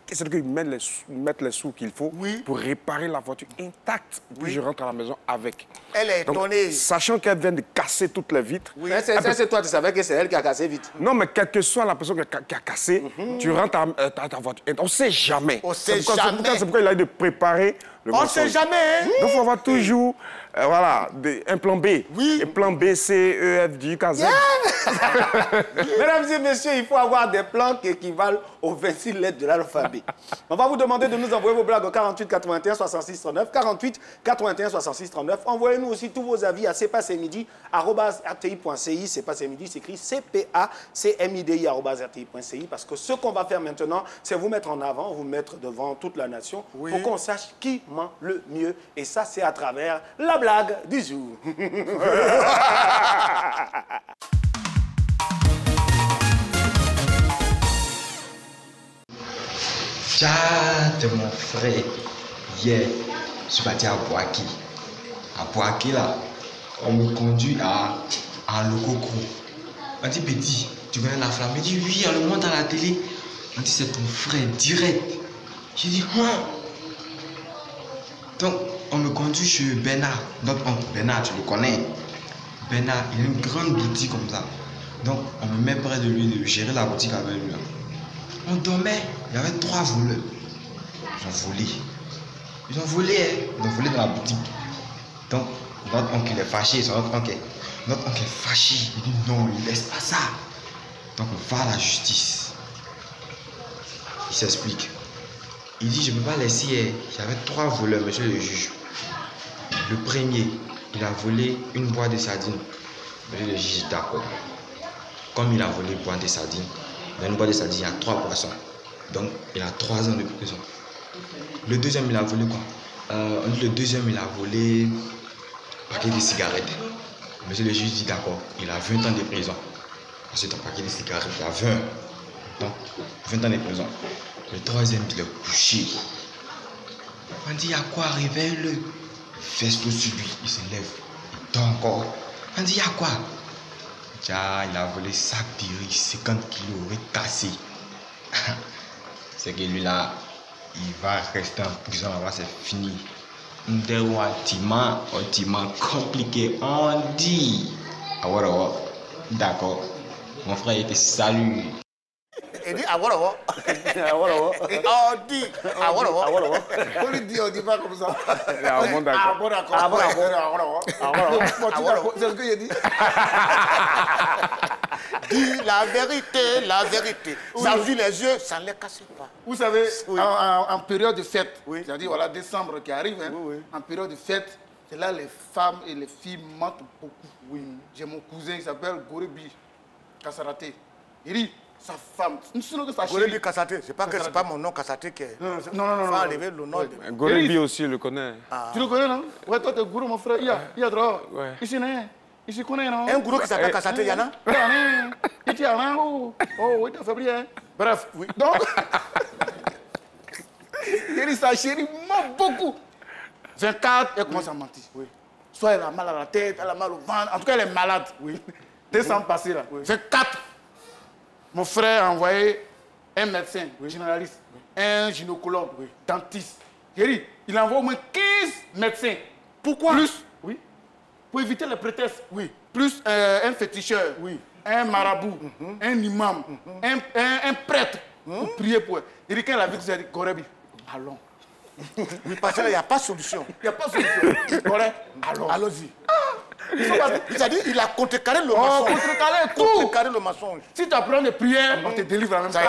S4: C'est-à-dire qu'ils mettent les sous qu'il faut pour réparer la voiture intacte. Puis je rentre à la maison avec.
S1: Elle est étonnée.
S4: Sachant qu'elle vient de casser toutes les vitres.
S7: Oui. C'est toi, tu savais que c'est elle qui a cassé vite.
S4: Non, mais quelle que soit la personne qui a cassé, tu rentres à ta voiture. On ne sait jamais.
S1: On ne sait jamais.
S4: C'est pourquoi il a de préparer le mensonge.
S1: On ne sait jamais. Hein?
S4: Donc, il faut avoir toujours un plan B.
S1: Oui.
S4: Et plan B, C, E, F, G, K, Z.
S7: Mesdames et messieurs, il faut avoir des plans qui équivalent aux 26 lettres de l'alphabet. On va vous demander de nous envoyer vos blagues au 48 81 66 39. 48 81 66 39. Envoyez-nous aussi tous vos avis à cpacmidi@rti.ci. cpacmidi s'écrit cpacmidi@rti.ci. Parce que ce qu'on va faire maintenant, c'est vous mettre en avant, vous mettre devant toute la nation pour qu'on sache qui ment le mieux. Et ça, c'est à travers la blague du jour.
S11: Tchad, mon frère, hier, je suis parti à Boaki. À Boaki, là, on me conduit à Lokoko. On dit, petit, tu connais la flamme? Il dit, oui, on le monte à la télé. On dit, c'est ton frère, direct. J'ai dit, Donc, on me conduit chez Bernard, notre oncle. Bernard, tu le connais. Bernard, il a une grande boutique comme ça. Donc, on me met près de lui de gérer la boutique avec lui. On dormait, il y avait 3 voleurs. Ils ont volé. Ils ont volé dans la boutique. Donc, notre oncle est fâché. Notre oncle est fâché. Il dit non, il laisse pas ça. Donc, on va à la justice. Il s'explique. Il dit, je ne peux pas laisser. J'avais 3 voleurs, monsieur le juge. Le premier, il a volé une boîte de sardines. Monsieur le juge est d'accord. Comme il a volé une boîte de sardines, dans une boîte de sardines, il y a 3 poissons. Donc, il a 3 ans de prison. Le deuxième, il a volé quoi? Le deuxième, il a volé un paquet de cigarettes. Monsieur le juge dit d'accord, il a 20 ans de prison. Ensuite, un paquet de cigarettes, il a 20. Donc, 20 ans de prison. Le troisième, il est couché. On dit, il y a quoi? Réveille-le. Fesse-le sur lui, il se lève. Il dort encore. On dit, il y a quoi? Tiens, il a volé sac de riz, 50 kilos, cassé. C'est que lui là, il va rester en prison là-bas, c'est fini. Un bâtiment compliqué, on dit. Ah voilà, d'accord. Mon frère était salut.
S1: Il dit, ah voilà, on dit, ah voilà.
S10: On lui dit, on dit pas comme ça.
S4: Ah bon, d'accord.
S10: Ah bon, d'accord. Ah bon, d'accord. C'est ce que j'ai dit.
S1: Dis la vérité, la vérité. Ça vit les yeux, ça ne les casse pas.
S10: Vous savez, en période de fête, c'est-à-dire voilà, décembre qui arrive, hein, en période de fête, c'est là les femmes et les filles mentent beaucoup. Oui. J'ai mon cousin, il s'appelle Gorebi Kassarate. Il dit, sa femme, sinon que sa chérie.
S1: Gorebi Kassarate, c'est pas que c'est pas mon nom Kassarate qui est.
S10: Non.
S1: Faut enlever le nom.
S4: Gorebi aussi, le connaît.
S10: Tu le connais, non? Ouais, toi, t'es gourou, mon frère. Il y a droit. Ici, non? Ici, connaît, non?
S1: Un gourou qui s'appelle Kassarate, il y en a?
S10: Il y en a, oh, oui, t'as fait bien. Bref, oui. Donc, il dit, sa chérie ment beaucoup. 24, elle commence à mentir. Oui. Soit elle a mal à la tête, elle a mal au ventre. En tout cas, elle est malade. Oui. Décembre passé, là. 24. Mon frère a envoyé un médecin, généraliste, un gynécologue, dentiste. Il envoie au moins 15 médecins. Pourquoi? Plus, pour éviter les prétextes. Plus un féticheur, un marabout, un imam, un prêtre pour prier pour elle. Il dit, quand elle a vu que c'est Gorebi, allons.
S1: Oui, parce qu'il n'y a pas de solution.
S10: Il n'y a pas de solution. Correct?
S1: Allons-y. C'est-à-dire il a contrecarré le mensonge.
S10: Contrecarré
S1: le mensonge.
S10: Si tu apprends des prières, on te délivre en même temps.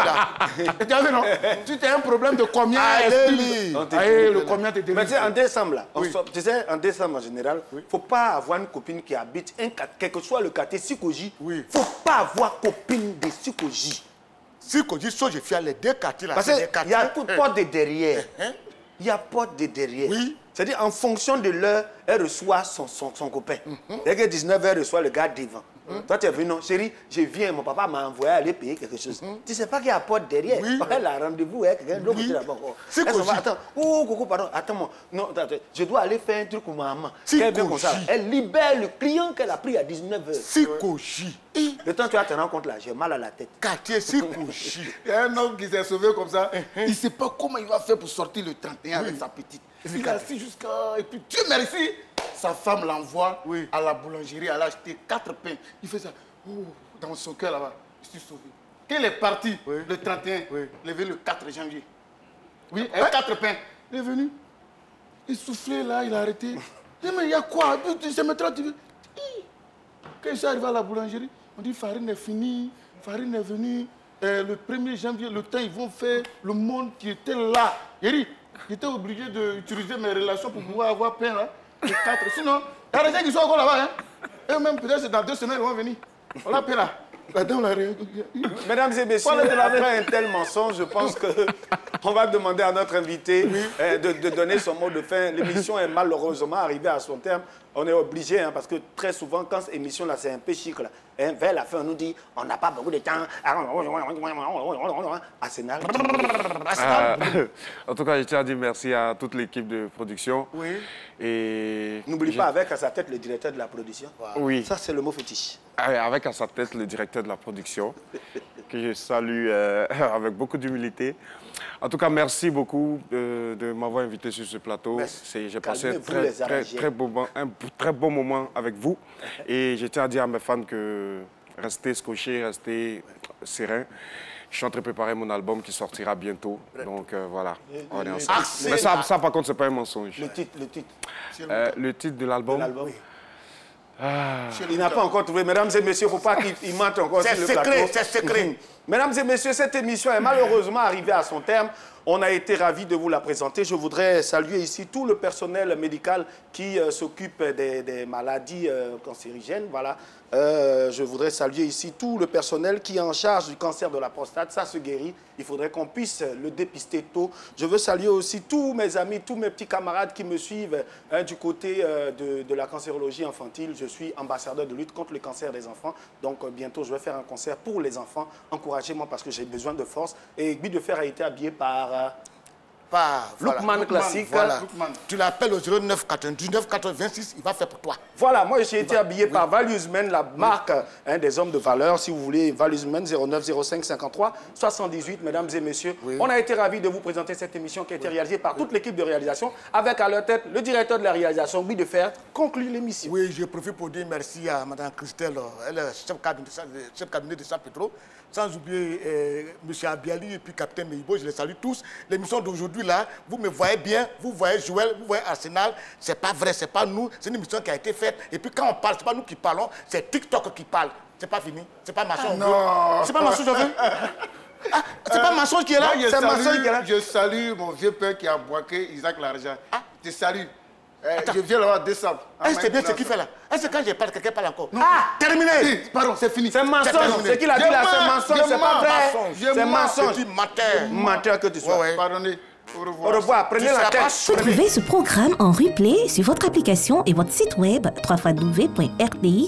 S10: Et tu as vu, non? Si tu as un problème de combien, le combien te délivre.
S7: Mais tu sais, en décembre, là, tu sais, en décembre en général, il ne faut pas avoir une copine qui habite, quel que soit le quartier Sikoji, il ne faut pas avoir copine de Sikoji.
S1: Sikoji, je fais les 2 quartiers là.
S7: Parce qu'il y a une porte de derrière. Il y a porte de derrière.
S1: Oui.
S7: C'est-à-dire, en fonction de l'heure, elle reçoit son copain. Dès que 19h, elle reçoit le gars devant. Toi, tu es venu, non, chérie, je viens, mon papa m'a envoyé aller payer quelque chose. Tu ne sais pas qu'il y a porte derrière. Elle a rendez-vous avec quelqu'un de l'autre côté là-bas. Attends, coucou, pardon, attends-moi. Non, je dois aller faire un truc pour ma maman. Elle libère le client qu'elle a pris à 19h.
S1: Sikoji.
S7: Le temps que tu vas te rendre compte là, j'ai mal à la tête.
S1: Quartier Sikoji.
S10: Il y a un homme qui s'est sauvé comme ça. Il ne sait pas comment il va faire pour sortir le 31 avec sa petite. Il est assis jusqu'à... Et puis, Dieu merci, sa femme l'envoie à la boulangerie. Elle a acheté 4 pains. Il fait ça. Dans son cœur là-bas, je suis sauvé. Quand il est parti le 31, il est venu le 4 janvier. Oui, avec 4 pains. Il est venu. Il soufflait là, il a arrêté. Il dit, mais il y a quoi? C'est maintenant tu veux. Quand je suis arrivé à la boulangerie, on dit farine est finie, farine est venue. Le 1er janvier, le temps, ils vont faire le monde qui était là. J'étais obligé d'utiliser mes relations pour pouvoir avoir pain là. Les 4. Sinon, il y a des gens qui sont encore là-bas. Hein. Eux-mêmes, peut-être c'est dans 2 semaines, ils vont venir. On l'a pain là.
S7: Mesdames et messieurs, après un tel mensonge, je pense qu'on va demander à notre invité de donner son mot de fin. L'émission est malheureusement arrivée à son terme. On est obligé, hein, parce que très souvent, quand cette émission-là, c'est un peu chic, là, hein, vers la fin, on nous dit on n'a pas beaucoup de temps. Arsenal.
S4: En tout cas, je tiens à dire merci à toute l'équipe de production. Et
S7: n'oublie pas, avec à sa tête le directeur de la production.
S4: Oui.
S7: Ça, c'est le mot fétiche.
S4: Avec à sa tête le directeur de la production, que je salue avec beaucoup d'humilité. En tout cas, merci beaucoup de m'avoir invité sur ce plateau. J'ai passé un très beau moment avec vous. Et je tiens à dire à mes fans que restez scotchés, restez sereins. Je suis en train de préparer mon album qui sortira bientôt. Donc voilà, on est ensemble. Mais ça, par contre, c'est pas un mensonge.
S7: Le titre.
S4: Le titre de l'album.
S2: Il n'a pas encore trouvé. Mesdames et messieurs, il ne faut pas qu'il mente encore sur le plateau.
S1: C'est secret.
S2: Mesdames et messieurs, cette émission est malheureusement arrivée à son terme. On a été ravis de vous la présenter. Je voudrais saluer ici tout le personnel médical qui s'occupe des maladies cancérigènes. Voilà. Je voudrais saluer ici tout le personnel qui est en charge du cancer de la prostate. Ça se guérit. Il faudrait qu'on puisse le dépister tôt. Je veux saluer aussi tous mes amis, tous mes petits camarades qui me suivent du côté de la cancérologie infantile. Je suis ambassadeur de lutte contre le cancer des enfants. Donc bientôt, je vais faire un concert pour les enfants. Encouragez-moi parce que j'ai besoin de force. Et Guy de Fer a été habillé par Lookman Classique.
S1: Voilà. Tu l'appelles au 09 99 26, il va faire pour toi.
S2: Voilà, moi j'ai été habillé par Values Men, la marque des hommes de valeur. Si vous voulez, Values Men 09 05 53 78, mesdames et messieurs. On a été ravis de vous présenter cette émission qui a été réalisée par toute l'équipe de réalisation, avec à leur tête le directeur de la réalisation, Guy de Fer, conclut l'émission.
S1: Oui, je profite pour dire merci à Mme Christelle, elle est chef cabinet de San Pedro. Sans oublier M. Abiali et puis Capitaine Meibo, je les salue tous. L'émission d'aujourd'hui, là, vous me voyez bien, vous voyez Joël, vous voyez Arsenal. C'est pas vrai, c'est pas nous. C'est une émission qui a été faite. Et puis quand on parle, c'est pas nous qui parlons, c'est TikTok qui parle. C'est pas fini. C'est pas Masson.
S10: Non.
S1: C'est pas Masson, je veux. C'est pas Masson qui est là.
S10: C'est Masson qui est là. Je salue mon vieux père qui a boiqué, Isaac Largent. Je salue. Je viens le voir décembre.
S1: C'est bien ce qu'il fait là. Est-ce que quand je parle, quelqu'un parle encore? Terminé.
S10: Pardon, c'est fini.
S2: C'est mensonge. C'est qu'il a dit là, c'est mensonge, c'est pas vrai. C'est mensonge.
S1: C'est menteur.
S2: Menteur que tu sois.
S10: Pardonnez.
S2: Au revoir. Prenez la tête.
S12: Retrouvez ce programme en replay sur votre application et votre site web www.rti.ci.